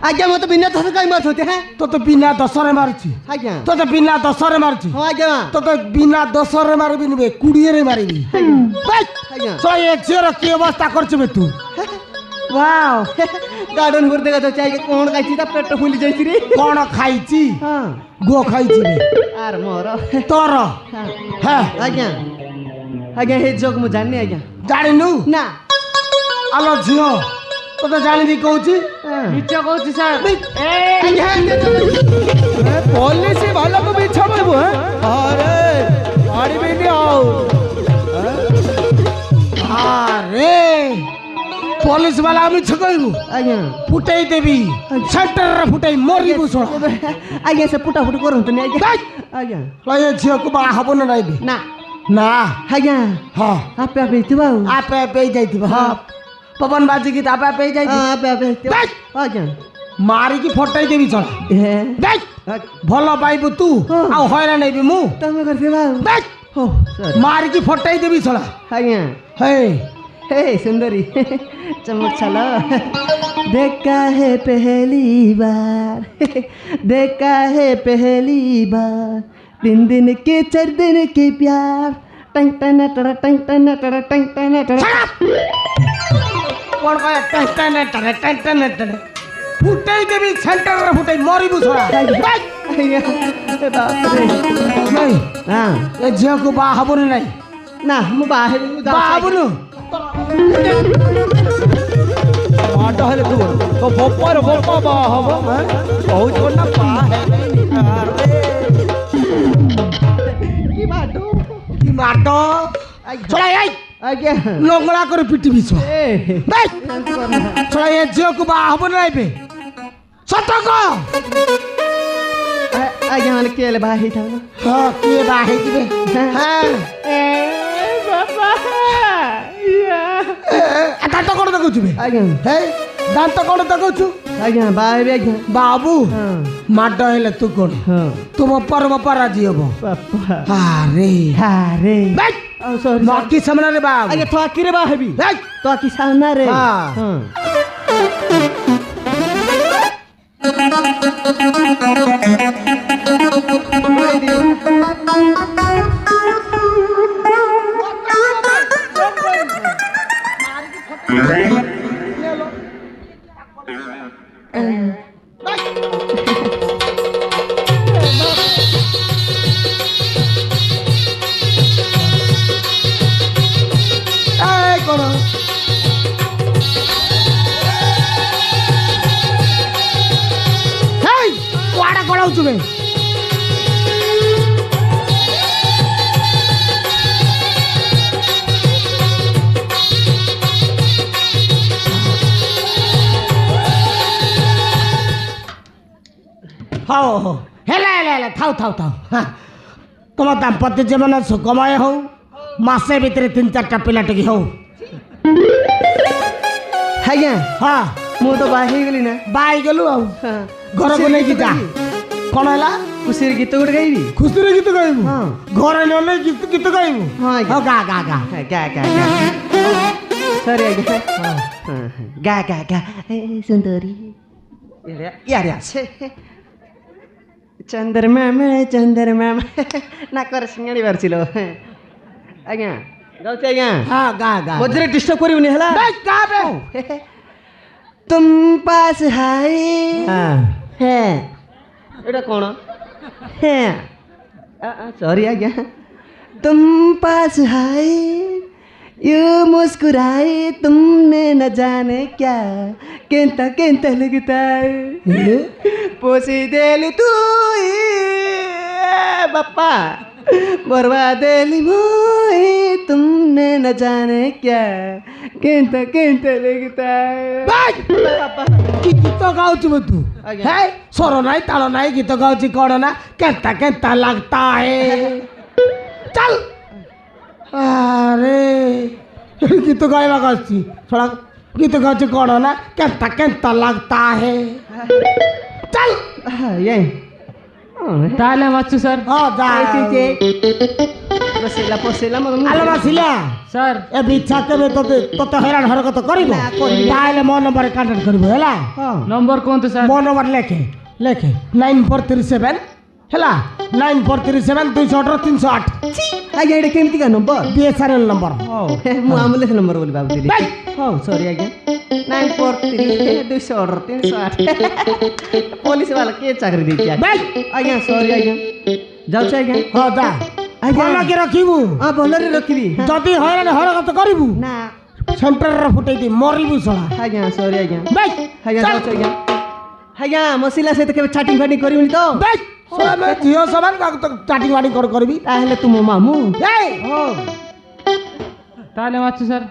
ଆଜ୍ଞା ମୋତେ ବିନା ଦୋଷ କାହିଁ ମାରୁଛନ୍ତି ହଁ ତୋତେ ବିନା ଦୋଷରେ ମାରୁଛି ଆଜ୍ଞା ତୋତେ ବିନା ଦୋଷରେ ମାରୁଛି ହଁ ଆଜ୍ଞା ତୋତେ ବିନା ଦୋଷରେ ମାରିବିନି ବେ କୁଡ଼ିଏରେ ମାରିବି ଆଜ୍ଞା ଶହେ ଏକ ଝିଅର କି ଅବସ୍ଥା କରିଛୁ ବେ ତୁ ୱାଓ ଗାର୍ଡେନ ଘର ଦେଖା ଯାଉଛି ଆଜ୍ଞା କ'ଣ ଖାଇଛି ତା ପେଟ ଫୁଲି ଯାଇଛି ରେ କ'ଣ ଖାଇଛି ହଁ ଗୋ ଖାଇଛି ବେ ଆର ମୋର ତୋର ହଁ ଆଜ୍ଞା ଆଜ୍ଞା ହେଇ ଝିଅକୁ ମୁଁ ଜାଣିନି ଆଜ୍ଞା ଜାଣିନୁ ନା ଆଲୋ ଝିଅ ତୋତେ ଜାଣିବି କହୁଛି মিথ্যা কইছি স্যার ପୋଲିସ ଭାଲକୁ ମିଛ କହିବୁ ଆରେ ମାରିବିନି ଆଉ ଆରେ ପୋଲିସ ବାଲା ମିଛ କହିବୁ ଆଜ୍ଞା ଫୁଟେଇ ଦେବି ସେଣ୍ଟରରେ ଫୁଟେଇ ମରିବୁ ଶୁଣ ଆଜ୍ଞା ସେ ଫୁଟାଫୁଟି କରନ୍ତୁନି ଆଜ୍ଞା ଆଜ୍ଞା ଏ ଝିଅକୁ ବାହା ହବ ନା ନାଇଁ ବେ ନା ନା ଆଜ୍ଞା ହଁ ଆପେ ଆପେ ହେଇଥିବ ଆଉ ଆପେ ଆପେ ହେଇଯାଇଥିବ ହଁ ପବନ ବାଜିକି ଆପେ ଆପେ ହେଇଯାଇଥିବ ଆପେ ଆପେ ହେଇଥିବ ଆଜ୍ଞା ମାରିକି ଫଟେଇ ଦେବି ଶୁଣ ଭଲ ପାଇବୁ ତୁ ଆଉ ହଇରାଣ ହେବି ମୁଁ ତମେ କରିଥିବା ଆଉ ହଉ ମାରିକି ଫଟେଇ ଦେବି ଶୁଣ ଆଜ୍ଞା ହେ हे सुंदरी चमक चलो देखा है पहली बार देखा है पहली बार 3 दिन के 4 दिन के प्यार टंग टन टर टंग टन टर टंग टन टर कौन कहे टन फुटेई देवी सेंटर रे फुटेई मरिबु छोरा बाप रे नहीं हां ए झियो को बा हबुन नहीं ना मु बाहे बा हबुन ମାଡ଼ ହେଲେ ତୁ ତୋ ବୋପାର ବୋପା ବାହା ହବ କହୁଛୁ ନା ବାହା ହେବେନି की बाटो की माटो छोरा ए आज्ञा लंगड़ा कर पिटी बिछ ए छोरा ए झियो को बा हबुन नहीं बे ସତ କହ। ଆଜ୍ଞା ମାନେ କିଏ ହେଲେ ବାହା ହେଇଥାଉ ନା ହଁ କିଏ ବାହା ହେଇଯିବେ? ଦାନ୍ତ କଣ ଦେଖୁଛୁ ବେ? ଆଜ୍ଞା ହେ ଦାନ୍ତ କଣ ଦେଖୁଛୁ? ଆଜ୍ଞା ବାହା ହେବି ଆଜ୍ଞା ବାବୁ ମାଡ ହେଲେ ତୁ କଣ ତୁ ବାପା ରାଜି ହବ? ଆରେ ଆରେ ଭାଇ ମୋ ଆଖି ସାମ୍ନାରେ ବାବୁ ଆଜ୍ଞା ତୋ ଆଖିରେ ବାହା ହେବି ଭାଇ ତୋ ଆଖି ସାମ୍ନାରେ ହଁ। କଣ ହେଇ କୁଆଡେ ପଳାଉଛୁ ବେ? ହଉ ହଉ ହେଲା ହେଲା ହେଲା ଥାଉ ଥାଉ ଥାଉ ତୁମ ଦାମ୍ପତ୍ୟ ଜୀବନ ସୁଖମୟ ହଉ ମାସେ ଭିତରେ 3-4ଟା ପିଲା ଟିକେ ହଉ। ଆଜ୍ଞା ହଁ ମୁଁ ତ ବାହା ହେଇଗଲି ନା ବାହା ହେଇଗଲୁ ଆଉ ଘରକୁ ନେଇକି ଯା। କଣ ହେଲା? ଖୁସିରେ ଗୀତ ଗୋଟେ ଗାଇବି ଖୁସିରେ ଗୀତ ଗାଇବୁ? ହଁ। ଘରେ ନହେଲେ ଗୀତ ଗାଇବୁ? ହଁ ଆଜ୍ଞା। ହଉ ଗା ଗା ଗା ଗା ଗା ଗା ସରି ଆଜ୍ଞା ଗା ଗା ଗା ସୁନ୍ଦରୀ ইয়ারে আছে ଚନ୍ଦ୍ରମା ନାକରେ ସିଙ୍ଗାଣି ବାହାରିছিল ଆଜ୍ଞା ଯାଉଛି ଆଜ୍ଞା ହଁ ଗା ଗା ମଝିରେ ଡିଷ୍ଟର୍ବ କରିବୁନି ହେଲା ଗା ବେ तुम पास है है एटा कौन है सॉरी आज्ञा तुम पास है यू मुस्कुराए तुमने न जाने क्या केंता केंता लगता है पोसी देली तू बापा बर्बाद देली मोए तुमने न जाने क्या केंता केंता लगता है କି ଗୀତ ଗାଉଛୁ ବେ ତୁ? ଆଜ୍ଞା। ହେ ସ୍ୱର ନାହିଁ ତାଳ ନାହିଁ ଗୀତ ଗାଉଛି କଣ ନା କେନ୍ତା କେନ୍ତା ଲାଗତା ହେ ଚାଲ। ଆରେ ଗୀତ ଗାଇବାକୁ ଆସୁଛି ଶଳା ଗୀତ ଗାଉଛି କଣ ନା କେନ୍ତା କେନ୍ତା ଲାଗତା ହେ ଚାଲ। ये ତାହେଲେ ମାଛୁ ସାର୍ ହଁ ଯା बसेला पसेला मग ଆଲୋ ମାସିଲା ସାର୍ ଏ ବିଚ୍ଛା କେବେ ତତେ ହଇରାଣ ହରକତ କରିବ ତାହେଲେ ମୋ ନମ୍ବରରେ କଣ୍ଟାକ୍ଟ କରିବ ହେଲା। ନମ୍ବର କୁହନ୍ତୁ ସାର୍। ମୋ ନମ୍ବର ଲେଖେ 9437 ହେଲା 9437 218 ଆଜ୍ଞା ଏଇଟା କେମିତିକା ନମ୍ବର BSNL ନମ୍ବର। ମୁଁ ଆମ୍ବୁଲାନ୍ସ ନମ୍ବର ବୋଲି ଭାବୁଥିଲି ହଉ ସରି ଆଜ୍ଞା 943208 ପୋଲିସ ବାଲା କିଏ ଚାକିରି ଦେଇଛି ଆଜ୍ଞା ସରି ଆଜ୍ଞା ଯାଉଛି ଆଜ୍ଞା ହଁ ଯା ଆଜ୍ଞା। ଭଲକି ରଖିବୁ ହଁ ଭଲରେ ରଖିବି ଯଦି ହଇରାଣ ହରକତ କରିବୁ ନା ସେଣ୍ଟରରେ ଫୁଟେଇଦି ମରିବୁ ଶଳା। ଆଜ୍ଞା ସରି ଆଜ୍ଞା ବେକ୍ ଆଜ୍ଞା ଚାଲ। ଯାଉଛି ଆଜ୍ଞା ଆଜ୍ଞା ମସିଲା ସହିତ କେବେ ଚାଟିଂ ଫାଟିଂ କରିବୁନି ତ ବେକ୍ ଶଳା ଆମେ ଝିଅ ସମାନ ତାକୁ ତ ଚାଟିଂ ବାଟିଂ କଣ କରିବି? ତାହେଲେ ତୁ ମୋ ମାମୁଁ ଏଇ ତାହେଲେ ମାଛୁ ସାର୍।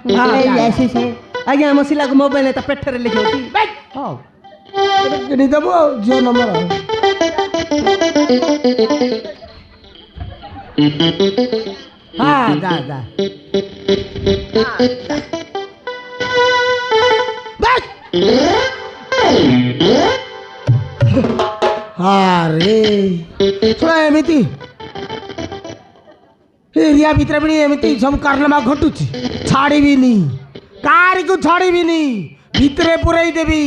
ଆଜ୍ଞା ମସିଲାକୁ ମୋବାଇଲ ତା ପେଟରେ ଲେଖିବ ବେକ୍ ହଉ କିଣିଦେବୁ ଆଉ ଝିଅ ନମ୍ବର ହଁ ଯା ଯା ଆରେ ଶୁଣ ଏମିତି ଏରିଆ ଭିତରେ ବି ଏମିତି ସବୁ କାରନାମା ଘଟୁଛି ଛାଡ଼ିବିନି କାହାରିକୁ ଛାଡ଼ିବିନି ଭିତରେ ପୁରେଇ ଦେବି।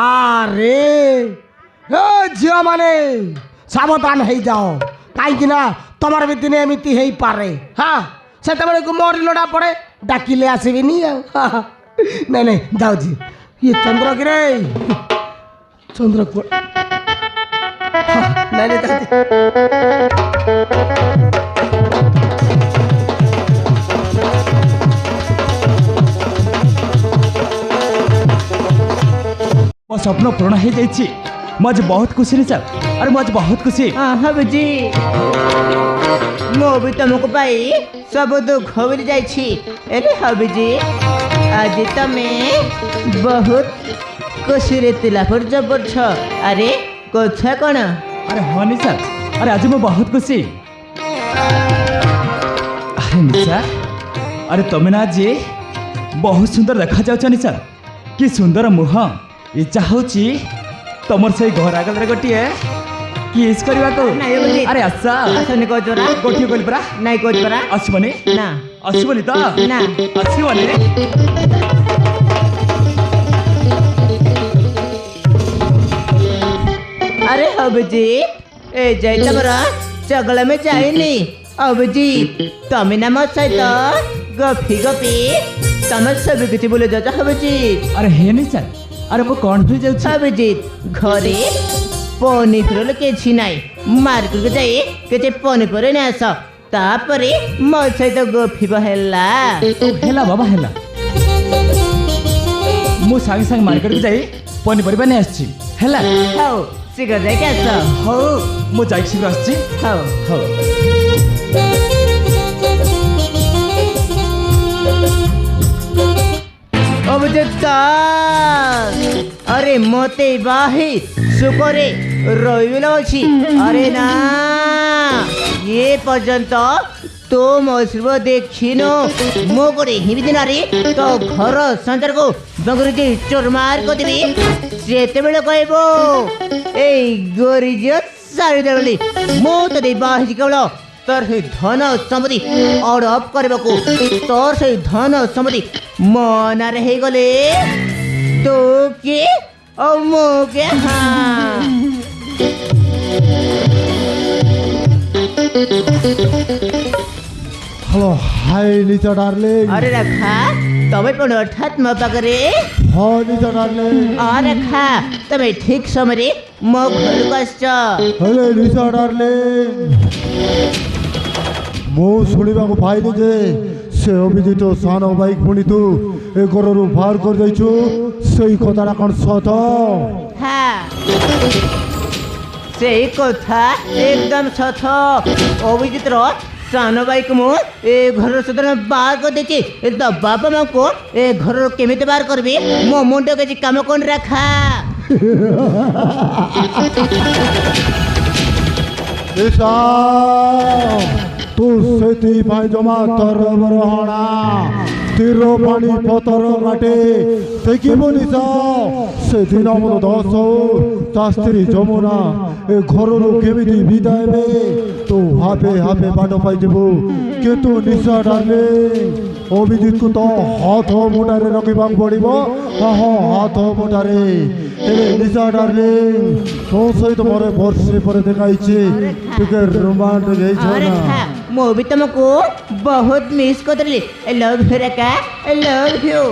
ଆରେ ଏ ଝିଅମାନେ ସାବଧାନ ହେଇଯାଅ କାହିଁକି ନା ତମର ବି ଦିନେ ଏମିତି ହେଇପାରେ। ହଁ ସେତେବେଳକୁ ମୋର ଲୋଡ଼ା ପଡ଼େ ଡାକିଲେ ଆସିବିନି ଆଉ ନାଇଁ ନାଇଁ ଯାଉଛି ଇଏ ଚନ୍ଦ୍ରକିରେ ଚନ୍ଦ୍ର ନାଇଁ ନାଇଁ ଯାଉଛି ମୋ ସ୍ୱପ୍ନ ପୂରଣ ହେଇଯାଇଛି। ମୁଁ ଆଜି ବହୁତ ଖୁସିରେ ଯାଉ ଆରେ ମୁଁ ଆଜି ବହୁତ ଖୁସି। ହବୁଜି ମୁଁ ବି ତମକୁ ପାଇ ସବୁ ଦୁଃଖ ଭୁଲି ଯାଇଛି। ଏବେ ହବୁଜି ଆଜି ତମେ ବହୁତ खुशी तिला पर जबर छ अरे कथा कौन अरे हाँ निशा अरे आज मैं बहुत खुशी अरे निशा अरे तुम्हें ना आज बहुत सुंदर देखा जाऊँ निशा कि सुंदर मुह इच्छा हूँ तुमर से घर आगे गोटे किस करने को नहीं बोली। अरे आशा आसने कह जोरा गोटे कहली परा नहीं कह जोरा आसबनी ना आसबनी तो ना आसबनी अरे अभिजीत ए जय तमरा चगला में जाइनी अभिजीत तमे ना मत सहित गपी गपी तमे सब किछि बोले जाता अभिजीत अरे हे निशा अरे वो कौन फिर जाऊँ अभिजीत घरे पनीपर किछि नाई मार्केट को जाई किछि पनीपर ने आस तापरे मो सहित गपिब हेला हेला बाबा हेला मु सांगे सांगे मार्केट को जाई पनीपरिबा नहीं आछि हेला हौ शीघ्र जाके आस हो मु जाई शीघ्र आछि हौ हो अभिजीत अरे मते बाही सुकरे रविल अछि अरे ना ये पर्यंत तो मौसम देखिनो मो करे हिबी दिन रे तो घर संसार को बंगरी चोर मार को देबी जेते बेले कहबो ए गोरिज सारी देली मो तो दे बाही केवल तोर से धन सम्पत्ति अड़प करबाको तोर से धन सम्पत्ति मन रही गले तो के और मो के हाँ हेलो हाय निशा डार्लिंग अरे रखा तबे पण हठात म पाकरे हाँ निशा डार्लिंग अरे रखा तबे ठीक समय मो घर को आसछ हेलो निशा डार्लिंग ମୁଁ ଶୁଣିବାକୁ ପାଇଲି ଯେ ସେ ଅଭିଜିତ ସାନ ଭାଇ ପୁଣି ତୁ ଏ ଘରରୁ ବାହାର କରିଦେଇଛୁ ସେଇ କଥାଟା କ'ଣ ସତ हाँ सही कथा एकदम सथ अभिजित सानो भाई को मु ए घर सदर बाहर कर देछि तो बाबा माँ को ए घर केमिति बाहर करबी मो मुंड के काम कोन रखा निशा तू ସେଥିପାଇଁ ଜମା ତରବର ହଣା ତୀର ପାଣି ପତର କାଟେ ଦେଖିବୁ ନିଶା ସେଦିନ ମୋର ଦଶ ତା ସ୍ତ୍ରୀ ଯମୁନା ଏ ଘରରୁ କେମିତି ବିଦାୟ ହେବେ ତୁ ହାପେ ହାପେ ବାଟ ପାଇଯିବୁ କିନ୍ତୁ ନିଶା ଡାର୍ଲିଂ ଅଭିଜିତକୁ ତ ହାତ ମୁଣ୍ଡରେ ରଖିବାକୁ ପଡ଼ିବ ହଁ ହାତ ମୁଣ୍ଡରେ ହେଲେ ନିଶା ଡାର୍ଲିଂ ତୋ ସହିତ ମୋର ବର୍ଷେ ପରେ ଦେଖାଇଛି ଟିକେ ରୋମାଣ୍ଟିକ ହେଇଛ अरे ନା खा मो भी तुमको बहुत मिस करली आई लव यू रखा आई लव यू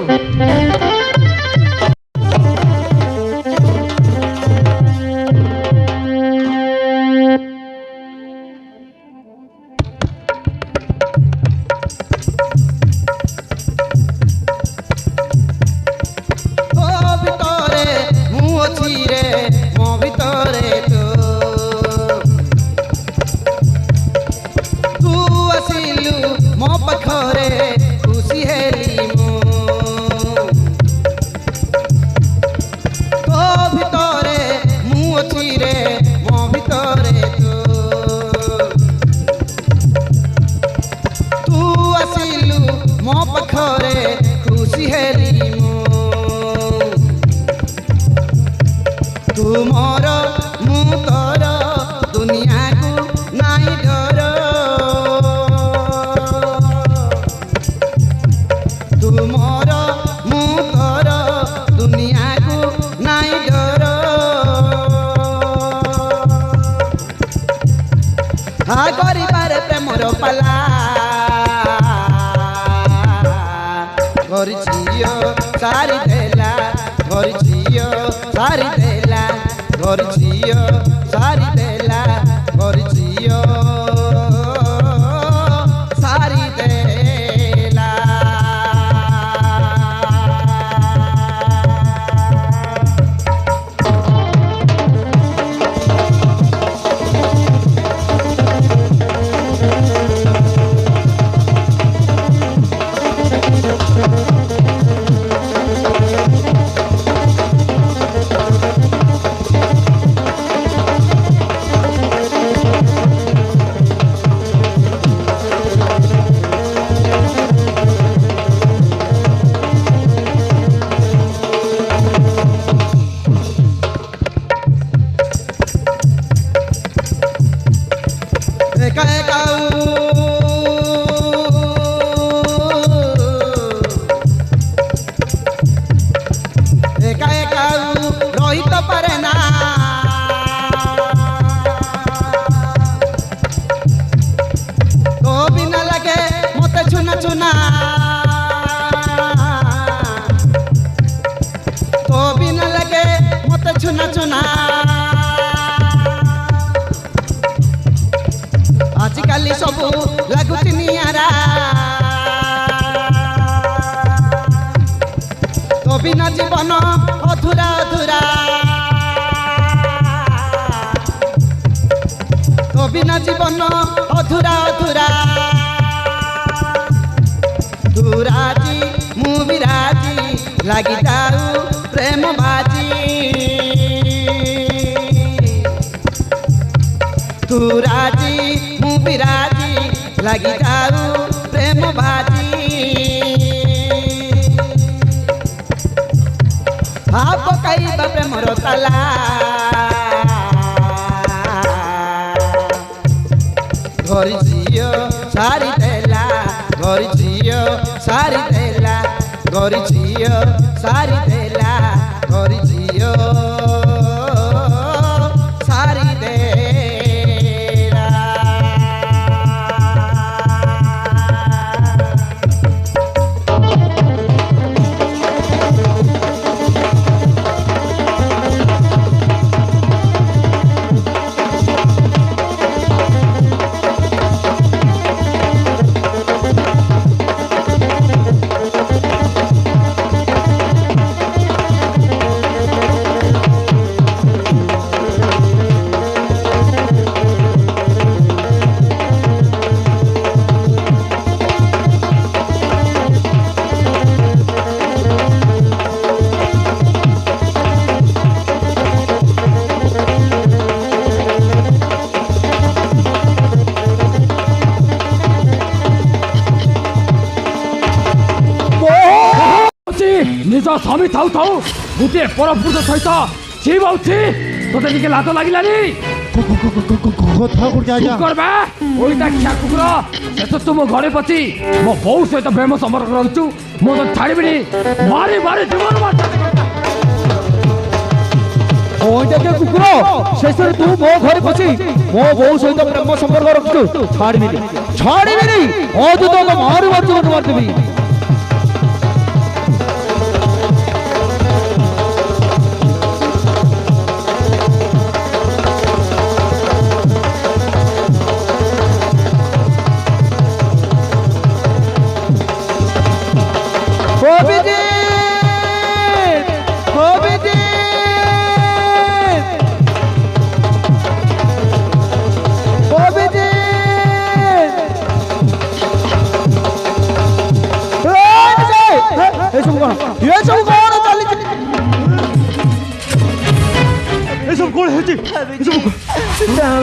चुना चुना तो भी न लगे मत चुना चुना आजिकाली सब लगुच नियारा तो बिना जीवन अधूरा अधूरा तो बिना जीवन अधूरा अधूरा तू राजी मु भी राजी लगी जाऊ प्रेम बाजी तू राजी मु भी राजी लगी जाऊ प्रेम बाजी आप कई प्रेम रोताला घर झियो सारी देला घर झियो सारी देला घर झियो सारी देला घर झियो सारी देला निज स्वामी थाउ थाउ गोटे परपुरुष सहित जीव होछि तोते टिके लात लागिलानी কথা করতে আজা करबा ओइटा खिया कुकुर एतो तुम घरे पछि मो बहु सहित प्रेम संपर्क रहछु मो तो छाड़िबिनी मारी मारी जीवन मार ওইটা কে কুকুর শেষে তুই মো ঘরে পছি মো বউ সহিত প্রেম সম্পর্ক রাখছু ছাড়িবিনি অযুত তো মারি মার দেবি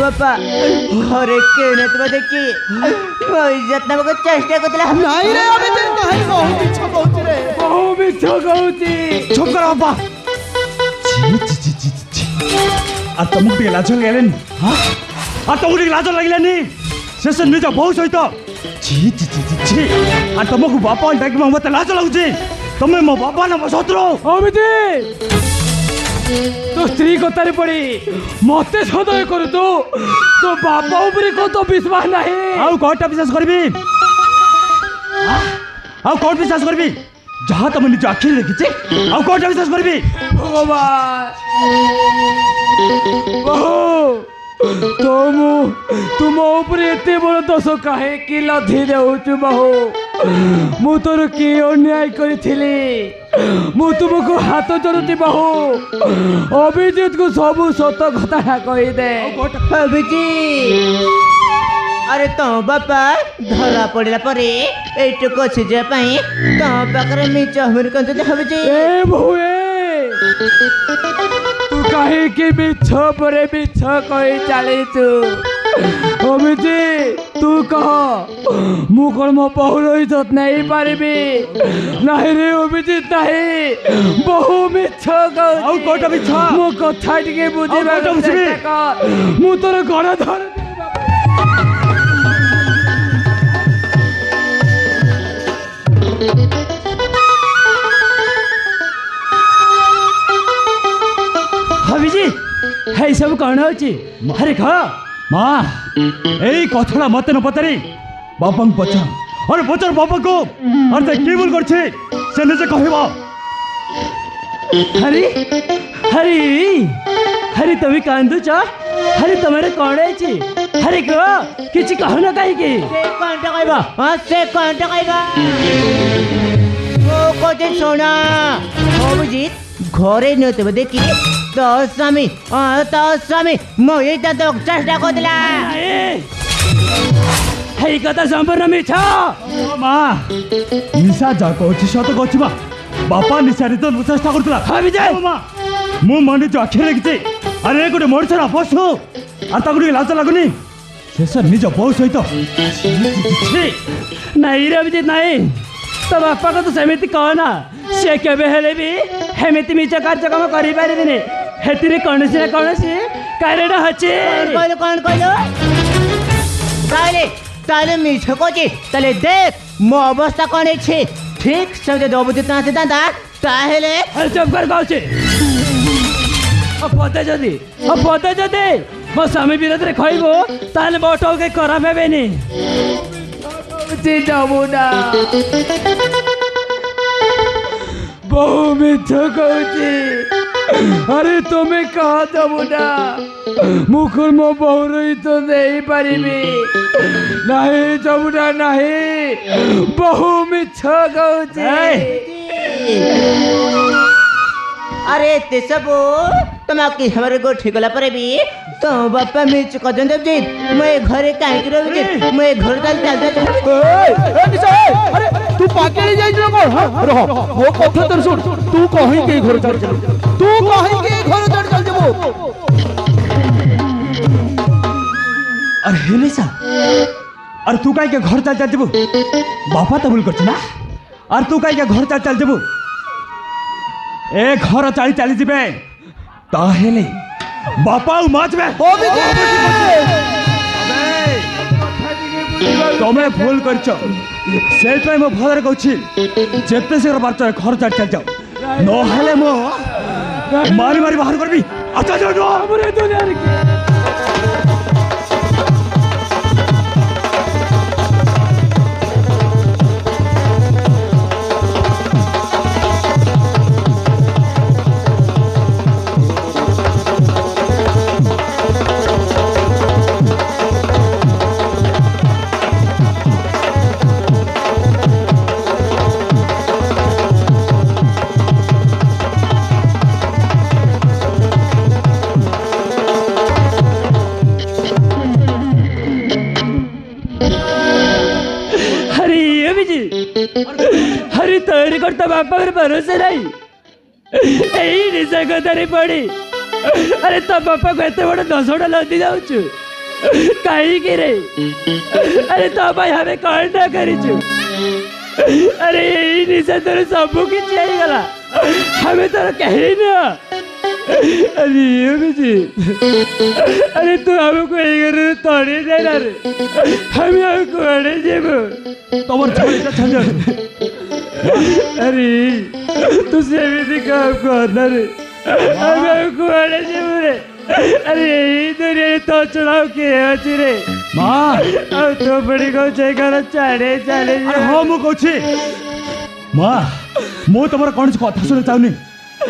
बापा अरे के न तुम देखी इज्जत नबको चेष्टा करतला नहीं रे अबे तेरे नहीं बहुत इच्छा बहुत रे बहु मिछ कहउछि চুপ কর বাবা आ तुमको टिके लाज लागलेन हां आ तुमको टिके लाज लागलेनी शेष निज बहु सहित छि छि छि छि आ तुमको बापा डाकी मते लाज लागुछि तमे मो बापा न मो शत्रु अमिति तो स्त्री को तारी पड़ी मते सदय करू तो बापा ऊपर को तो विश्वास नहीं आउ कोटा विश्वास करबी आउ कोट विश्वास करबी जहाँ तुम निज आखिर देखी आउ कोटा विश्वास करबी भगवान बहु तुम ऊपर एते बड़ दोष काहे कि लधी देउछु बहु मु तोर की अन्याय करिथिली मु तुमको हाथ जोड़ुती बहु अभिजीत को सब सत कथा कही दे अभिजीत अरे तो बापा धरा पड़ा पर एटुक सीझा तो पाखे मिच अमेरिकन अभिजीत ए बहुए तू कहीं कि मिछ पर मिछ कही चलीचु अभिजीत तू कह मु कौन मो बहुर इज्जत नहीं पारिबी नहीं रे अभिजीत नहीं बहु मिछ कहू कोटा मिछ मो कथा टिके बुझिबा चेष्टा कर मु तोर गड़ धर अभिजीत है सब कौन होची अरे खा माँ यही कथा मत न पचारि बापा पचा আরে বছর বাবাকে আর তে কি ভুল করছে সে নিজে কহিব। हरी हरी हरी তুমি কান্দুছ हरी তোমারে কোন আছে हरी কো কিছু কহ না কাই কি से कौनटा कहबा हां से कौनटा कहबा ओ कोते सोना अभिजीत घरे नतबे देखि तो स्वामी মই তা তো চেষ্টা করলা এই কথা সম্পূর্ণ মিছ মা নিশা যা কହୁଛି সত কହୁଛି মা বাপা নিশাରେ ତ ଚେଷ୍ଟା କରୁଥିଲା। ହଁ ବିଜୟ ମା ମୁଁ ମନେ ଯୋଉ ଆଖିରେ ଦେଖିଛି ଆରେ ଗୋଟେ ମଣିଷର ପଶୁ ଆଉ ତାକୁ ଟିକେ ଲାଜ ଲାଗୁନି ଶେଷ ନିଜ ବୋଉ ସହିତ ନାଇଁ ରେ ଅଭିଜିତ ନାଇଁ ତୋ ବାପାକୁ ତ ସେମିତି କହନା ସେ କେବେ ହେଲେ ବି ହେମିତି ମିଛ କାର୍ଯ୍ୟକ୍ରମ କରିପାରିବିନି ହେଥିରେ କୌଣସି ନା କୌଣସି କାରଣ ଅଛି কোন কইলো তাহলে তাহলে মিছ কইছি তাহলে দেখ মো অবস্থা কোন আছে ঠিক সঙ্গে অভিজিত না দাদা তাহলে চুপ করে কହୁଛି ପଦେ ଯଦି ମୋ ସ୍ୱାମୀ ବିରୋଧରେ କହିବ ତାହେଲେ ମୋ ଟୋକେ ଖରାପ ହେବେନି ବହୁ ମିଛ କହୁଛି ଆରେ ତୁମେ କହ ଯମୁନା ମୁଖ ମୋ ବୋଉର ତ ଦେଇପାରିବି ନାହିଁ ଯମୁନା ନାହିଁ ବହୁ ମିଛ କହୁଛି अरे ते सब तुम आपकी हमारे को ठीक गला पर भी तो बापा मिर्च कदम दब जीत मैं घरे काहे की रह जीत मैं घर चल अरे तू पाकेली ଯାଇଥିଲ କଣ ରହ ମୋ କଥା ତୋର ଶୁଣ ତୁ କହି କେ ଘର ଛାଡି ଚାଲ ତୁ କହି କେ ଘର ଛାଡି ଚାଲ ଯିବୁ अरे हेलेसा अरे तू काहे के घर चल चल जीबू बापा तो भूल करछ ना अरे तू काहे के घर चल चल जीबू ए घर चाली चाली जीबे ताहेले बापा माचबे तमें भूल करछ से मो भलरे कहछि जेते शीघ्र पारछ घर चाल चल जाओ न हेले मो मारी मारी बाहर करबी अच्छा जो हमरे दुनिया रे हरी तैयारी करता बापा भरोसा नहीं यही निशा कथारे पड़ी अरे तो बापा को एत बड़ दशटा लदी जाऊचु कहीं रे अरे तो भाई हमें कौन ना करीचु अरे यही निशा तोर सब किसी गला हमें तोर कहीं ना अरे ये भी अरे तू हमको ये तोड़े देना रे हमें हमको अड़े जेबो तमर छोटा झंझट अरे तू से भी काम करना रे हमें हमको अड़े जेबो रे अरे यही दुनिया तो चढ़ाओ के अछि रे मां अब तो बड़ी को जगह चाड़े चले अरे हो मु कहछि मां मो तमर कोन कथा सुन चाउनी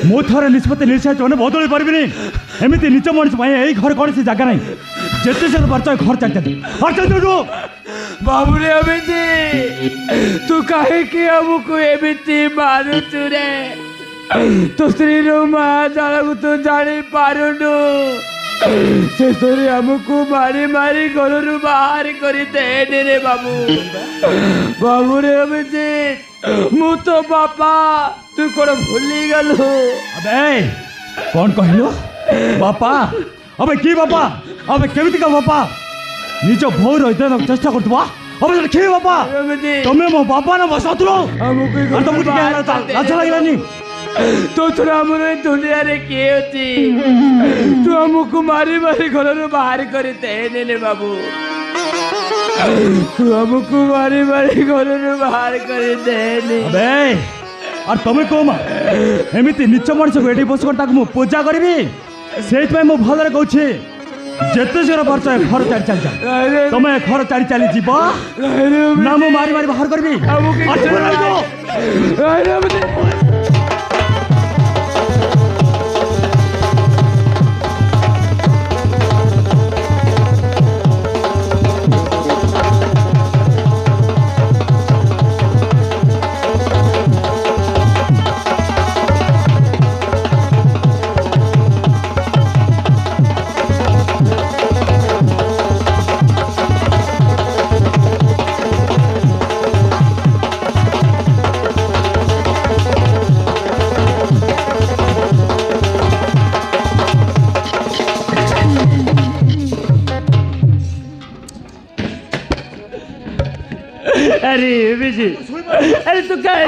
मो थरे निष्पत्ति निश्चय चोने बदल पारबिनी एमिति निच मनुष्य भाई एई घर कोन से जगह नहीं जेते से परच घर चल चल चल जो बाबू रे अमिति तू काहे कि हमको एमिति मारू चुरे तो स्त्री रो मां जालू तू जानी पारुनु से तोरे हमको मारी मारी घरु बाहर करी दे रे बाबू रे अमिति मु तो बापा तू कोन भूली गलु अबे कौन कहलो बापा अबे की बापा अबे केमिति का बापा निज भौ रहिते चेष्टा करतबा अबे के बापा तमे मो बापा ना बसतलो हमको और तुम के लाज लागलानी तो थोड़ा हमरे दुनिया रे के होती तू हमको मारी मारी घरु बाहर करी दे ने बाबू तू हमको मारी मारी घरु बाहर करी दे ने अबे और तमे को मा एमिति निच मनुष्य को एठी बस कर ताको मु पूजा करबी सेठ में मु भलरे कहछि जेते जरा परच घर चल चल जा तमे घर चली चली जीव ना मु বাহারি বাহারি বাহার করবি अरे बेजी अरे तू काय